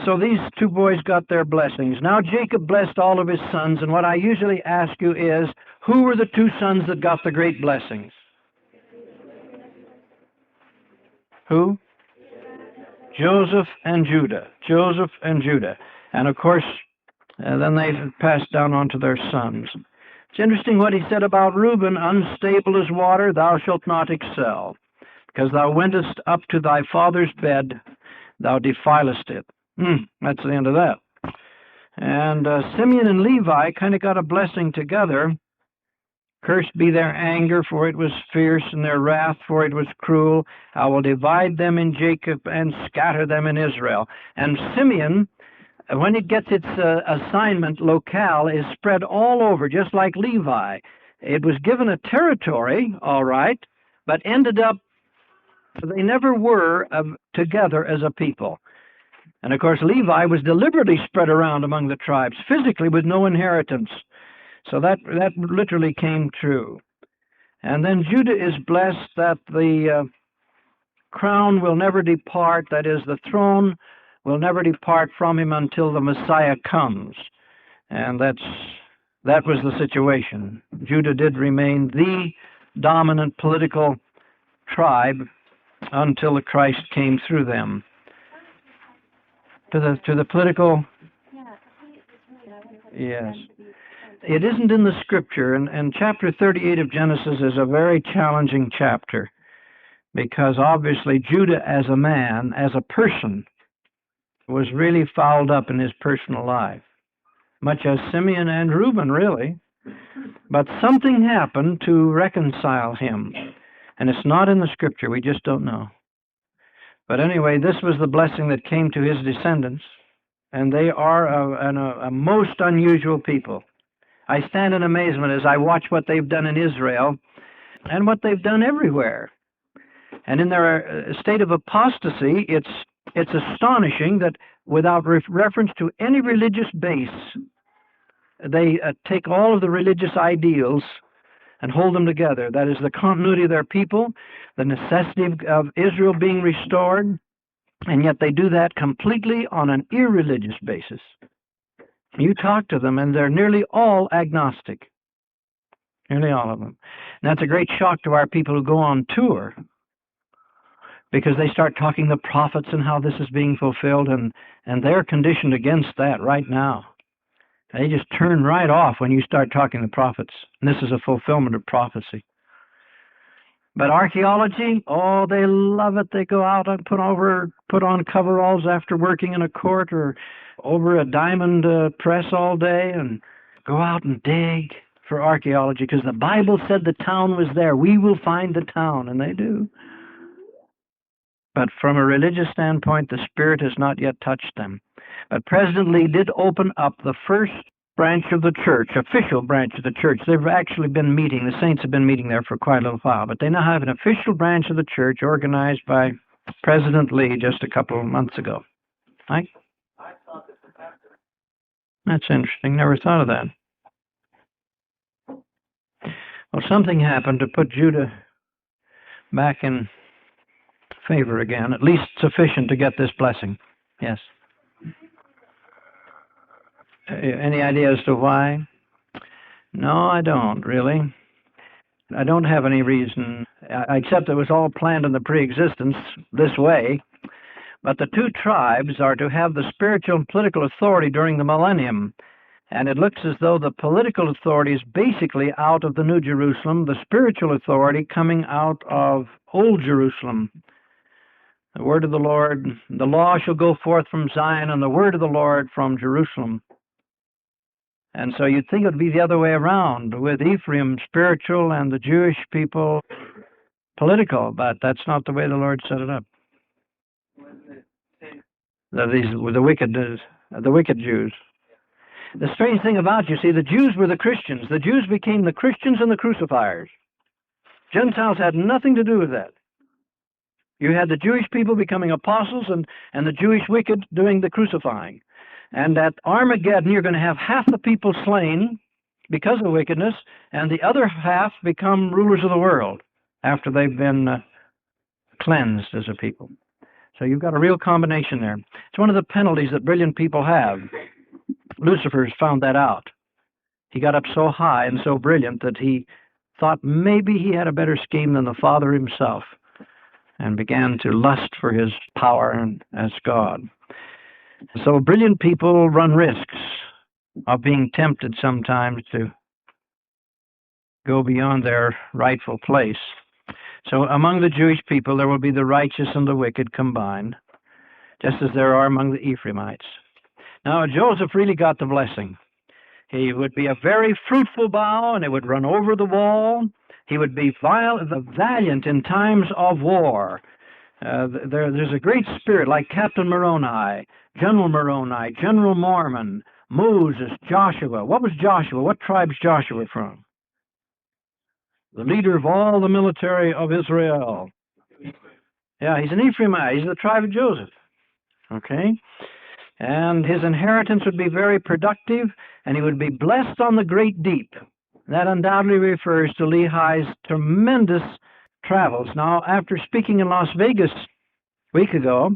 So these two boys got their blessings. Now Jacob blessed all of his sons, and what I usually ask you is, who were the two sons that got the great blessings? Who? Joseph and Judah. Joseph and Judah. And of course, then they passed down on to their sons. It's interesting what he said about Reuben, unstable as water, thou shalt not excel, because thou wentest up to thy father's bed, thou defilest it. That's the end of that. And Simeon and Levi kind of got a blessing together. Cursed be their anger, for it was fierce, and their wrath, for it was cruel. I will divide them in Jacob and scatter them in Israel. And Simeon, when it gets its assignment locale, is spread all over, just like Levi. It was given a territory, all right, but ended up, they never were together as a people. And of course, Levi was deliberately spread around among the tribes, physically with no inheritance. So that literally came true. And then Judah is blessed that the crown will never depart, that is, the throne will never depart from him until the Messiah comes. And that was the situation. Judah did remain the dominant political tribe until the Christ came through them. To the political... Yes. It isn't in the scripture, and chapter 38 of Genesis is a very challenging chapter, because obviously Judah as a man, as a person, was really fouled up in his personal life, much as Simeon and Reuben, really. But something happened to reconcile him, and it's not in the scripture, we just don't know. But anyway, this was the blessing that came to his descendants, and they are a most unusual people. I stand in amazement as I watch what they've done in Israel and what they've done everywhere. And in their state of apostasy, it's astonishing that without reference to any religious base, they take all of the religious ideals and hold them together. That is, the continuity of their people, the necessity of Israel being restored, and yet they do that completely on an irreligious basis. You talk to them, and they're nearly all agnostic. Nearly all of them. And that's a great shock to our people who go on tour, because they start talking the prophets and how this is being fulfilled, and they're conditioned against that right now. They just turn right off when you start talking the prophets. And this is a fulfillment of prophecy. But archaeology, oh, they love it. They go out and put on coveralls after working in a court or over a diamond press all day and go out and dig for archaeology, because the Bible said the town was there. We will find the town, and they do. But from a religious standpoint, the Spirit has not yet touched them. But President Lee did open up the first branch of the church, official branch of the church. They've actually been meeting, the saints have been meeting there for quite a little while, but they now have an official branch of the church organized by President Lee just a couple of months ago. Mike? That's interesting. Never thought of that. Well, something happened to put Judah back in favor again, at least sufficient to get this blessing. Yes. Any idea as to why? No, I don't, really. I don't have any reason, except it was all planned in the pre-existence this way. But the two tribes are to have the spiritual and political authority during the millennium. And it looks as though the political authority is basically out of the New Jerusalem, the spiritual authority coming out of Old Jerusalem. The word of the Lord, the law shall go forth from Zion, and the word of the Lord from Jerusalem. And so you'd think it would be the other way around, with Ephraim spiritual and the Jewish people political, but that's not the way the Lord set it up. The wicked Jews. The strange thing about, you see, the Jews were the Christians. The Jews became the Christians and the crucifiers. Gentiles had nothing to do with that. You had the Jewish people becoming apostles and the Jewish wicked doing the crucifying. And at Armageddon, you're going to have half the people slain because of wickedness, and the other half become rulers of the world after they've been cleansed as a people. So you've got a real combination there. It's one of the penalties that brilliant people have. Lucifer's found that out. He got up so high and so brilliant that he thought maybe he had a better scheme than the Father himself, and began to lust for his power as God. So brilliant people run risks of being tempted sometimes to go beyond their rightful place. So among the Jewish people, there will be the righteous and the wicked combined, just as there are among the Ephraimites. Now, Joseph really got the blessing. He would be a very fruitful bough, and it would run over the wall. He would be valiant in times of war. There's a great spirit like Captain Moroni, General Mormon, Moses, Joshua. What was Joshua? What tribe's Joshua from? The leader of all the military of Israel. Yeah, he's an Ephraimite. He's the tribe of Joseph. Okay? And his inheritance would be very productive, and he would be blessed on the great deep. That undoubtedly refers to Lehi's tremendous travels. Now, after speaking in Las Vegas a week ago,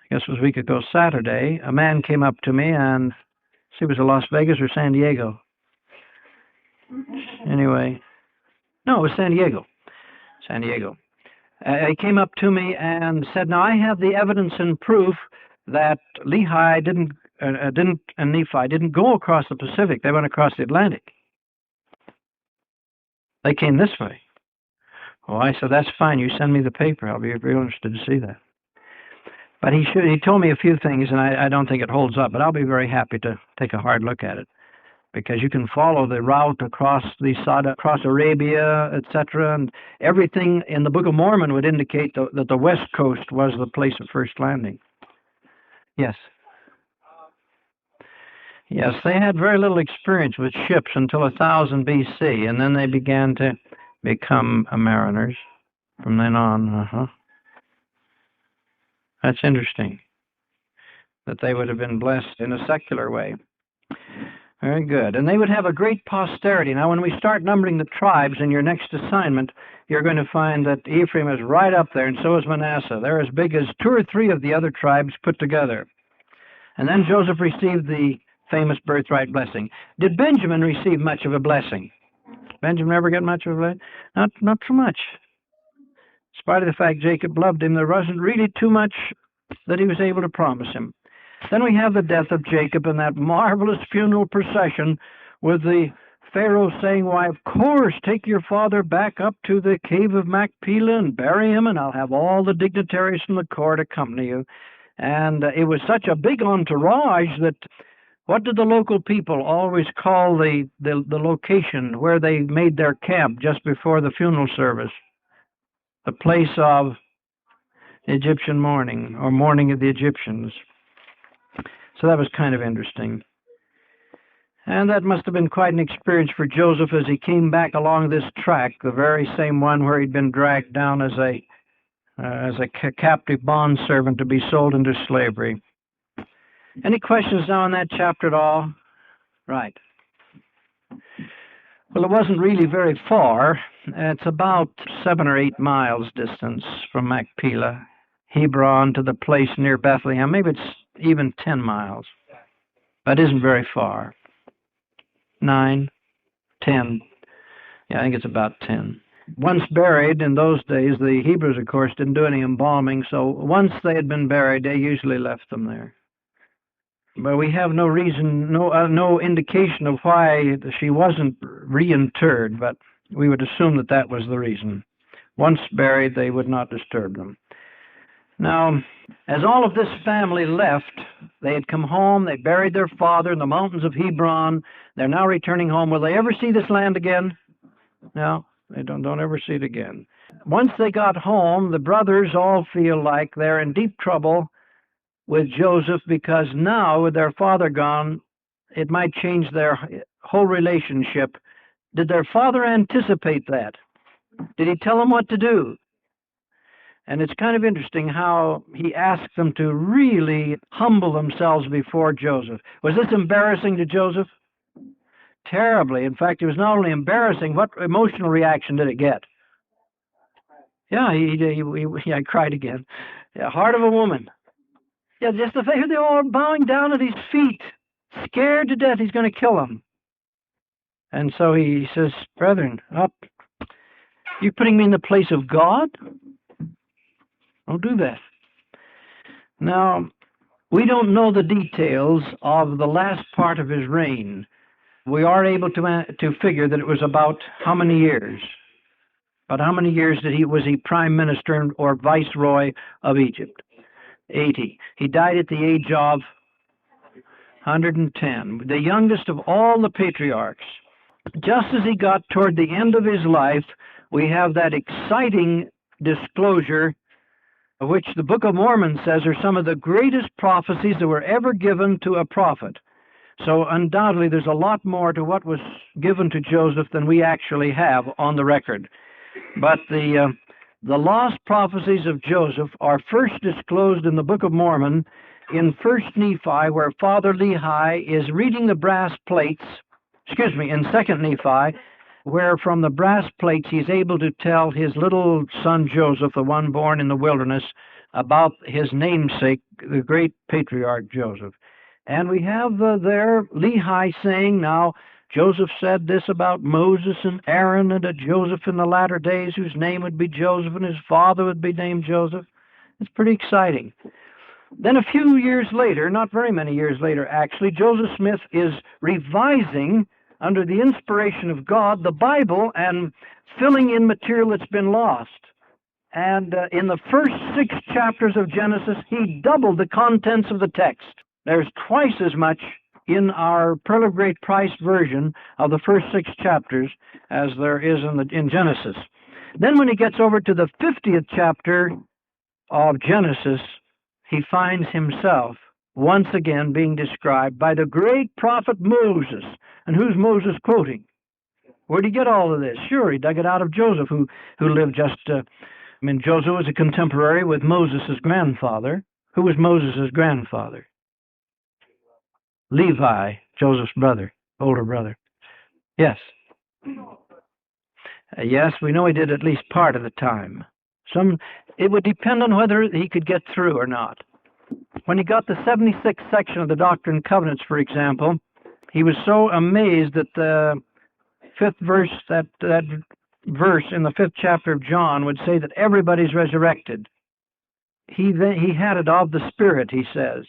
I guess it was a week ago Saturday, a man came up to me and, see, was it Las Vegas or San Diego? Anyway, no, it was San Diego. He came up to me and said, now I have the evidence and proof that Lehi and Nephi didn't go across the Pacific. They went across the Atlantic. They came this way. Oh, I said, that's fine. You send me the paper. I'll be real interested to see that. But he told me a few things, and I don't think it holds up, but I'll be very happy to take a hard look at it, because you can follow the route across Arabia, etc., and everything in the Book of Mormon would indicate that the West Coast was the place of first landing. Yes. Yes, they had very little experience with ships until 1000 BC, and then they began to become mariners from then on. That's interesting, that they would have been blessed in a secular way. Very good. And they would have a great posterity. Now, when we start numbering the tribes in your next assignment, you're going to find that Ephraim is right up there, and so is Manasseh. They're as big as 2 or 3 of the other tribes put together. And then Joseph received the famous birthright blessing. Did Benjamin receive much of a blessing? Benjamin ever get much of a blessing? Not so much. In spite of the fact Jacob loved him, there wasn't really too much that he was able to promise him. Then we have the death of Jacob and that marvelous funeral procession with the Pharaoh saying, why, of course, take your father back up to the cave of Machpelah and bury him, and I'll have all the dignitaries from the court accompany you. And it was such a big entourage that, what did the local people always call the location where they made their camp just before the funeral service? The place of Egyptian mourning, or mourning of the Egyptians. So that was kind of interesting. And that must have been quite an experience for Joseph as he came back along this track, the very same one where he'd been dragged down as a captive bondservant to be sold into slavery. Any questions now on that chapter at all? Right. Well, it wasn't really very far. It's about 7 or 8 miles distance from Machpelah, Hebron, to the place near Bethlehem. Maybe it's even 10 miles. That isn't very far. 9, 10. Yeah, I think it's about 10. Once buried, in those days, the Hebrews, of course, didn't do any embalming, so once they had been buried, they usually left them there. But we have no reason, no indication of why she wasn't reinterred, but we would assume that that was the reason. Once buried, they would not disturb them. Now, as all of this family left, they had come home, they buried their father in the mountains of Hebron. They're now returning home. Will they ever see this land again? No, they don't ever see it again. Once they got home, the brothers all feel like they're in deep trouble with Joseph, because now, with their father gone, it might change their whole relationship. Did their father anticipate that? Did he tell them what to do? And it's kind of interesting how he asked them to really humble themselves before Joseph. Was this embarrassing to Joseph? Terribly. In fact, it was not only embarrassing, what emotional reaction did it get? Yeah, I cried again. Yeah, heart of a woman. Yeah, just the fact they're all bowing down at his feet, scared to death he's going to kill them. And so he says, brethren, up. You putting me in the place of God? Don't do that. Now, we don't know the details of the last part of his reign. We are able to figure that it was about how many years? About how many years was he prime minister or viceroy of Egypt? 80. He died at the age of 110, the youngest of all the patriarchs. Just as he got toward the end of his life, we have that exciting disclosure, which the Book of Mormon says are some of the greatest prophecies that were ever given to a prophet. So undoubtedly there's a lot more to what was given to Joseph than we actually have on the record. But the lost prophecies of Joseph are first disclosed in the Book of Mormon in 1 Nephi, where Father Lehi is reading the brass plates, in 2 Nephi, where from the brass plates he's able to tell his little son Joseph, the one born in the wilderness, about his namesake, the great patriarch Joseph. And we have there Lehi saying, now, Joseph said this about Moses and Aaron and a Joseph in the latter days whose name would be Joseph and his father would be named Joseph. It's pretty exciting. Then a few years later, not very many years later actually, Joseph Smith is revising under the inspiration of God the Bible and filling in material that's been lost. And in the first 6 chapters of Genesis, he doubled the contents of the text. There's twice as much in our Pearl of Great Price version of the first 6 chapters as there is in Genesis. Then when he gets over to the 50th chapter of Genesis, he finds himself once again being described by the great prophet Moses. And who's Moses quoting? Where'd he get all of this? Sure, he dug it out of Joseph, who lived just... Joseph was a contemporary with Moses' grandfather. Who was Moses' grandfather? Levi, Joseph's brother, older brother. Yes. Yes, we know he did at least part of the time. It would depend on whether he could get through or not. When he got the 76th section of the Doctrine and Covenants, for example, he was so amazed that the 5th verse, that verse in the 5th chapter of John would say that everybody's resurrected. He had it of the Spirit, he says.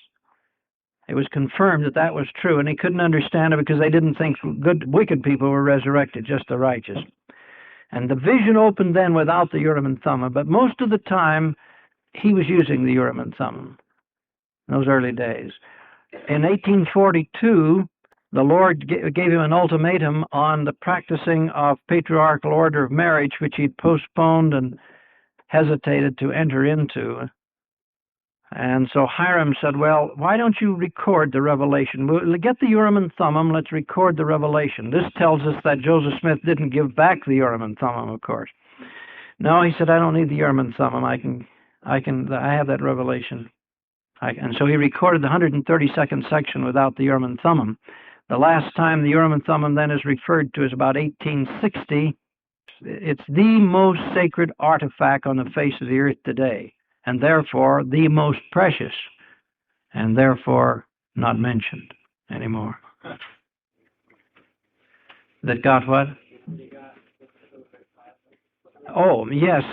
It was confirmed that that was true, and he couldn't understand it because they didn't think wicked people were resurrected, just the righteous. And the vision opened then without the Urim and Thummim, but most of the time he was using the Urim and Thummim in those early days. In 1842, the Lord gave him an ultimatum on the practicing of patriarchal order of marriage, which he'd postponed and hesitated to enter into. And so Hiram said, well, why don't you record the revelation? We'll get the Urim and Thummim, let's record the revelation. This tells us that Joseph Smith didn't give back the Urim and Thummim, of course. No, he said, I don't need the Urim and Thummim. I have that revelation. And so he recorded the 132nd section without the Urim and Thummim. The last time the Urim and Thummim then is referred to is about 1860. It's the most sacred artifact on the face of the earth today, and therefore the most precious, and therefore not mentioned anymore. That got what? Oh, yes.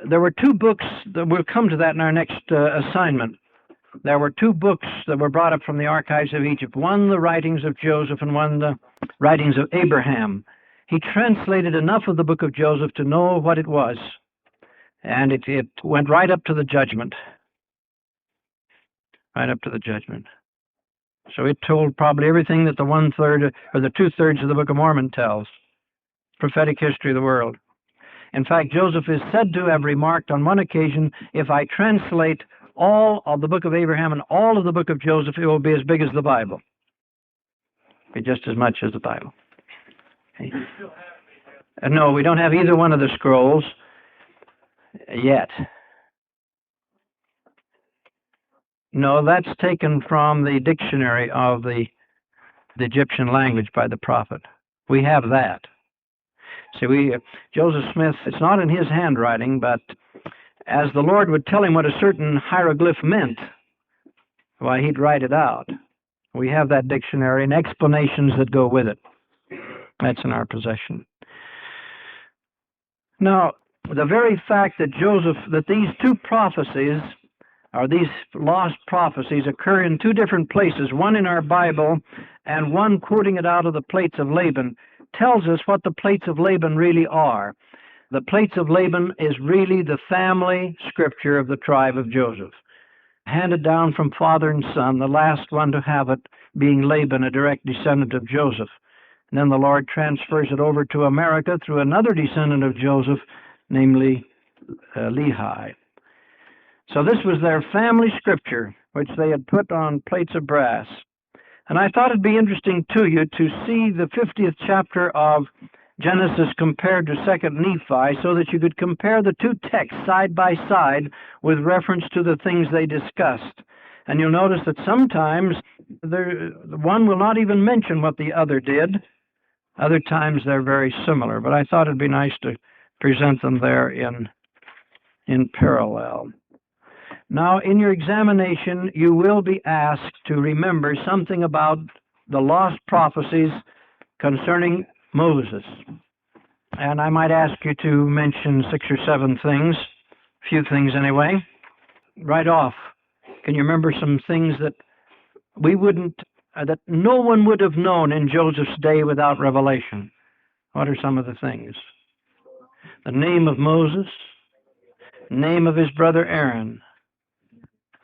There were two books, we'll come to that in our next assignment. There were two books that were brought up from the archives of Egypt. One, the writings of Joseph, and one, the writings of Abraham. He translated enough of the book of Joseph to know what it was, and it went right up to the judgment. Right up to the judgment. So it told probably everything that the 1/3 or the 2/3 of the Book of Mormon tells. Prophetic history of the world. In fact, Joseph is said to have remarked on one occasion, if I translate all of the book of Abraham and all of the book of Joseph, it will be as big as the Bible. Be just as much as the Bible. Okay. No, we don't have either one of the scrolls yet. No, that's taken from the dictionary of the Egyptian language by the prophet. We have that. See, Joseph Smith, it's not in his handwriting, but as the Lord would tell him what a certain hieroglyph meant, why, he'd write it out. We have that dictionary and explanations that go with it. That's in our possession. Now, the very fact that these two prophecies, or these lost prophecies, occur in two different places, one in our Bible and one quoting it out of the plates of Laban, tells us what the plates of Laban really are. The plates of Laban is really the family scripture of the tribe of Joseph, handed down from father and son, the last one to have it being Laban, a direct descendant of Joseph. And then the Lord transfers it over to America through another descendant of Joseph, namely Lehi. So this was their family scripture, which they had put on plates of brass. And I thought it'd be interesting to you to see the 50th chapter of Genesis compared to 2nd Nephi, so that you could compare the two texts side by side with reference to the things they discussed. And you'll notice that sometimes one will not even mention what the other did. Other times they're very similar, but I thought it'd be nice to present them there in parallel. Now, in your examination, you will be asked to remember something about the lost prophecies concerning Moses. And I might ask you to mention 6 or 7 things, a few things anyway. Right off, can you remember some things that that no one would have known in Joseph's day without revelation? What are some of the things? The name of Moses, name of his brother Aaron,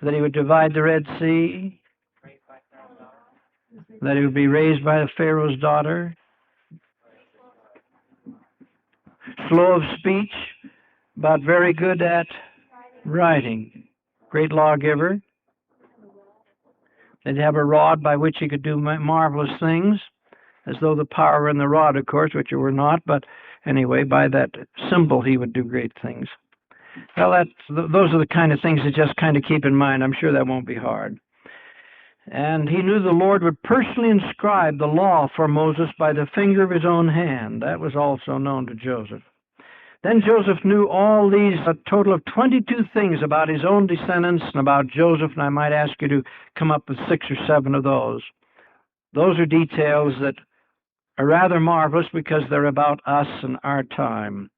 that he would divide the Red Sea, that he would be raised by the Pharaoh's daughter, slow of speech, but very good at writing, great lawgiver. They'd have a rod by which he could do marvelous things, as though the power were in the rod, of course, which it were not, but anyway, by that symbol he would do great things. Well, those are the kind of things to just kind of keep in mind. I'm sure that won't be hard. And he knew the Lord would personally inscribe the law for Moses by the finger of his own hand. That was also known to Joseph. Then Joseph knew all these, a total of 22 things about his own descendants and about Joseph, and I might ask you to come up with 6 or 7 of those. Those are details that are rather marvelous because they're about us and our time.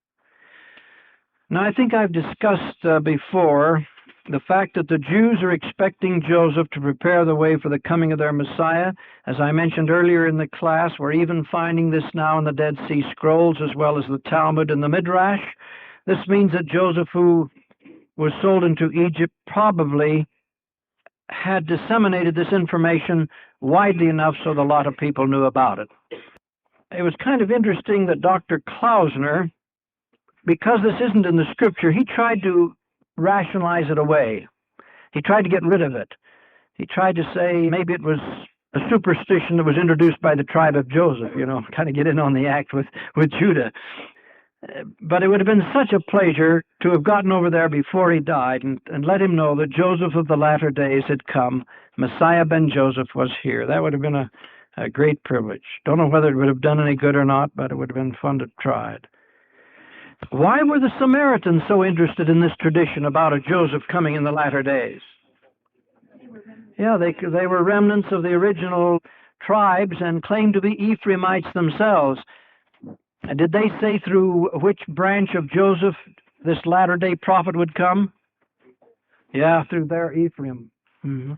Now, I think I've discussed before the fact that the Jews are expecting Joseph to prepare the way for the coming of their Messiah. As I mentioned earlier in the class, we're even finding this now in the Dead Sea Scrolls as well as the Talmud and the Midrash. This means that Joseph, who was sold into Egypt, probably had disseminated this information widely enough so that a lot of people knew about it. It was kind of interesting that Dr. Klausner, because this isn't in the scripture, he tried to rationalize it away. He tried to get rid of it. He tried to say maybe it was a superstition that was introduced by the tribe of Joseph, kind of get in on the act with Judah. But it would have been such a pleasure to have gotten over there before he died and let him know that Joseph of the latter days had come. Messiah ben Joseph was here. That would have been a great privilege. Don't know whether it would have done any good or not, but it would have been fun to try it. Why were the Samaritans so interested in this tradition about a Joseph coming in the latter days? Yeah, they were remnants of the original tribes and claimed to be Ephraimites themselves. Did they say through which branch of Joseph this latter-day prophet would come? Yeah, through their Ephraim. Mm-hmm.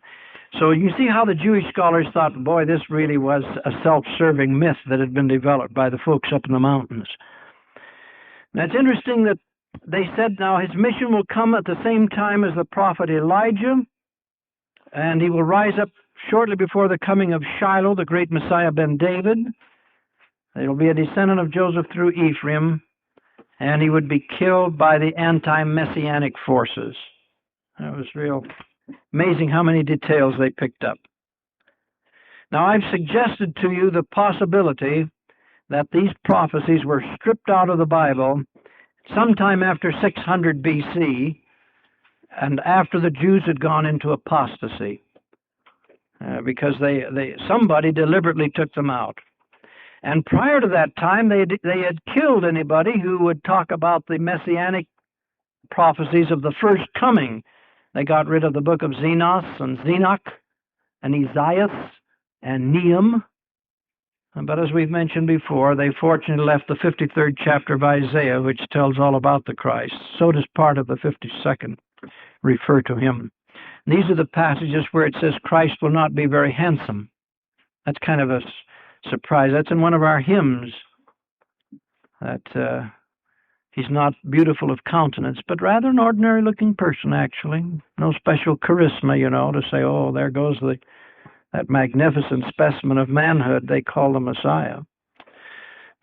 So you see how the Jewish scholars thought, boy, this really was a self-serving myth that had been developed by the folks up in the mountains. Now, it's interesting that they said now his mission will come at the same time as the prophet Elijah, and he will rise up shortly before the coming of Shiloh, the great Messiah ben David. He will be a descendant of Joseph through Ephraim, and he would be killed by the anti-messianic forces. It was real amazing how many details they picked up. Now, I've suggested to you the possibility that these prophecies were stripped out of the Bible sometime after 600 BC and after the Jews had gone into apostasy, because somebody deliberately took them out. And prior to that time, they had killed anybody who would talk about the messianic prophecies of the first coming. They got rid of the book of Zenos and Zenoch and Isaiah and Nehemiah. But as we've mentioned before, they fortunately left the 53rd chapter of Isaiah, which tells all about the Christ. So does part of the 52nd refer to him. These are the passages where it says Christ will not be very handsome. That's kind of a surprise. That's in one of our hymns, that he's not beautiful of countenance, but rather an ordinary-looking person, actually. No special charisma, to say, oh, there goes that magnificent specimen of manhood they call the Messiah.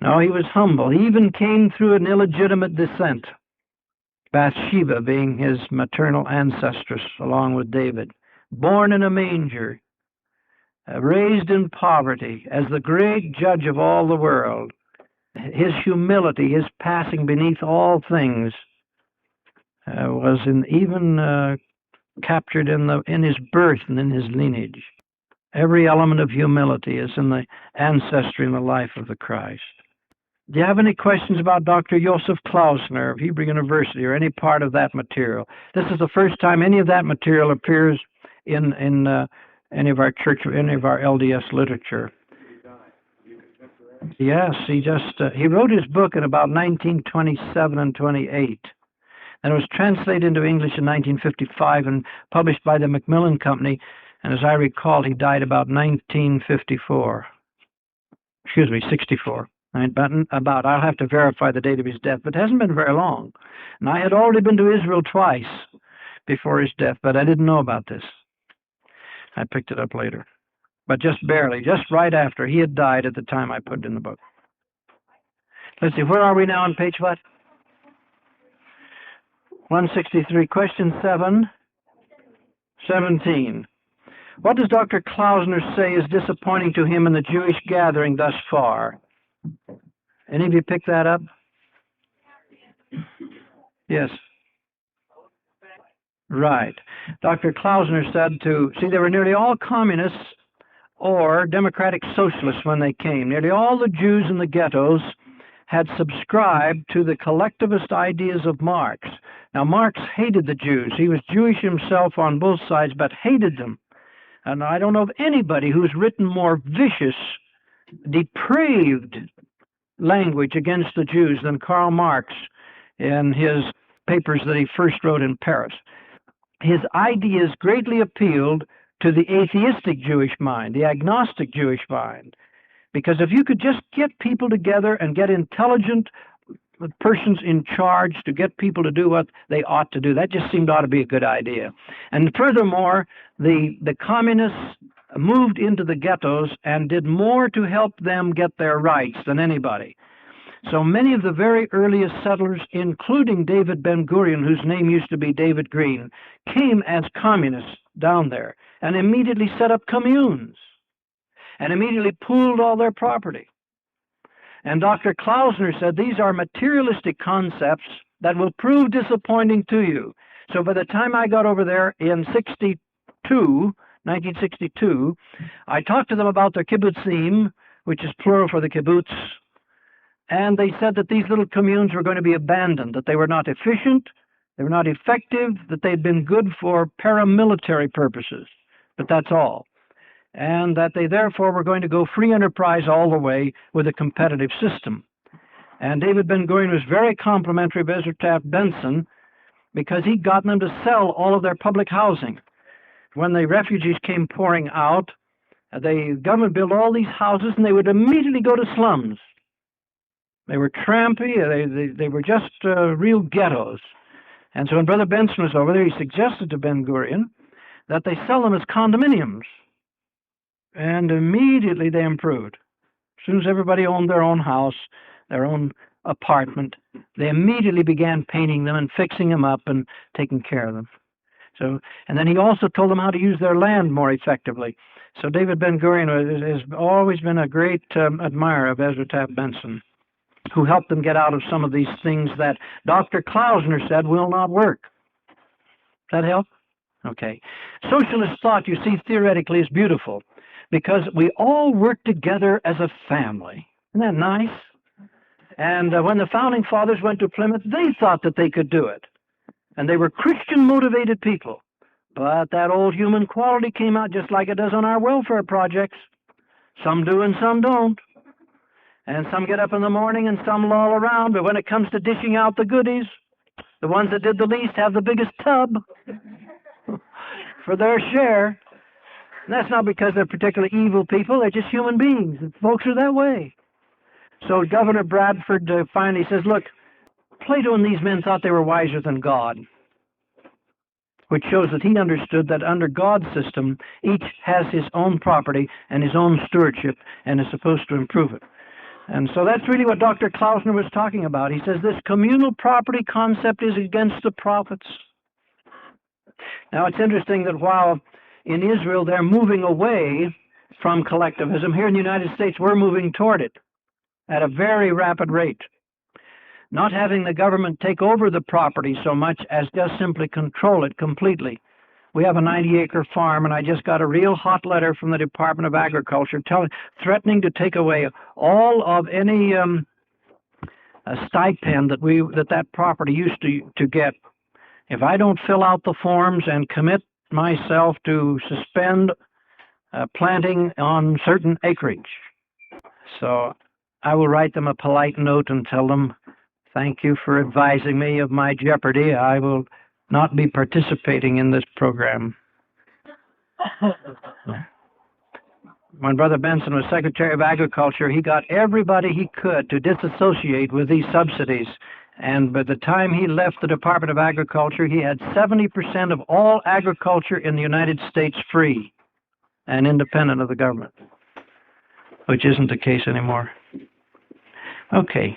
No, he was humble. He even came through an illegitimate descent, Bathsheba being his maternal ancestress along with David. Born in a manger, raised in poverty as the great judge of all the world. His humility, his passing beneath all things, was captured in his birth and in his lineage. Every element of humility is in the ancestry and the life of the Christ. Do you have any questions about Dr. Joseph Klausner of Hebrew University or any part of that material? This is the first time any of that material appears in any of our LDS literature. Yes, he wrote his book in about 1927 and 28. And it was translated into English in 1955 and published by the Macmillan Company. And as I recall, he died about 1954. 64. I'll have to verify the date of his death, but it hasn't been very long. And I had already been to Israel twice before his death, but I didn't know about this. I picked it up later. But just barely, just right after. He had died at the time I put it in the book. Let's see, where are we now on page what? 163. Question 17. What does Dr. Klausner say is disappointing to him in the Jewish gathering thus far? Any of you pick that up? Yes. Right. Dr. Klausner said they were nearly all communists or democratic socialists when they came. Nearly all the Jews in the ghettos had subscribed to the collectivist ideas of Marx. Now, Marx hated the Jews. He was Jewish himself on both sides, but hated them. And I don't know of anybody who's written more vicious, depraved language against the Jews than Karl Marx in his papers that he first wrote in Paris. His ideas greatly appealed to the atheistic Jewish mind, the agnostic Jewish mind, because if you could just get people together and get intelligent persons in charge to get people to do what they ought to do, that just seemed ought to be a good idea. And furthermore, the communists moved into the ghettos and did more to help them get their rights than anybody. So many of the very earliest settlers, including David Ben-Gurion, whose name used to be David Green, came as communists down there and immediately set up communes and immediately pooled all their property. And Dr. Klausner said these are materialistic concepts that will prove disappointing to you. So by the time I got over there in 1962, I talked to them about their kibbutzim, which is plural for the kibbutz, and they said that these little communes were going to be abandoned, that they were not efficient, they were not effective, that they'd been good for paramilitary purposes, but that's all. And that they therefore were going to go free enterprise all the way with a competitive system. And David Ben-Gurion was very complimentary of Ezra Taft Benson because he'd gotten them to sell all of their public housing. When the refugees came pouring out, the government built all these houses and they would immediately go to slums. They were trampy, they were just real ghettos. And so when Brother Benson was over there, he suggested to Ben-Gurion that they sell them as condominiums. And immediately they improved. As soon as everybody owned their own house, their own apartment, they immediately began painting them and fixing them up and taking care of them. So, and then he also told them how to use their land more effectively. So David Ben-Gurion has always been a great admirer of Ezra Taft Benson, who helped them get out of some of these things that Dr. Klausner said will not work. Does that help? Okay. Socialist thought, you see, theoretically is beautiful because we all work together as a family. Isn't that nice? And when the Founding Fathers went to Plymouth, they thought that they could do it. And they were Christian-motivated people. But that old human quality came out just like it does on our welfare projects. Some do and some don't. And some get up in the morning and some loll around, but when it comes to dishing out the goodies, the ones that did the least have the biggest tub for their share. And that's not because they're particularly evil people, they're just human beings. And folks are that way. So Governor Bradford finally says, look, Plato and these men thought they were wiser than God, which shows that he understood that under God's system, each has his own property and his own stewardship and is supposed to improve it. And so that's really what Dr. Klausner was talking about. He says this communal property concept is against the prophets. Now, it's interesting that while in Israel they're moving away from collectivism, here in the United States we're moving toward it at a very rapid rate. Not having the government take over the property so much as just simply control it completely. We have a 90-acre farm, and I just got a real hot letter from the Department of Agriculture threatening to take away all of any stipend that property used to get. If I don't fill out the forms and commit myself to suspend planting on certain acreage. So I will write them a polite note and tell them, thank you for advising me of my jeopardy. I will not be participating in this program. When Brother Benson was Secretary of Agriculture, he got everybody he could to disassociate with these subsidies. And by the time he left the Department of Agriculture, he had 70% of all agriculture in the United States free and independent of the government, which isn't the case anymore. Okay.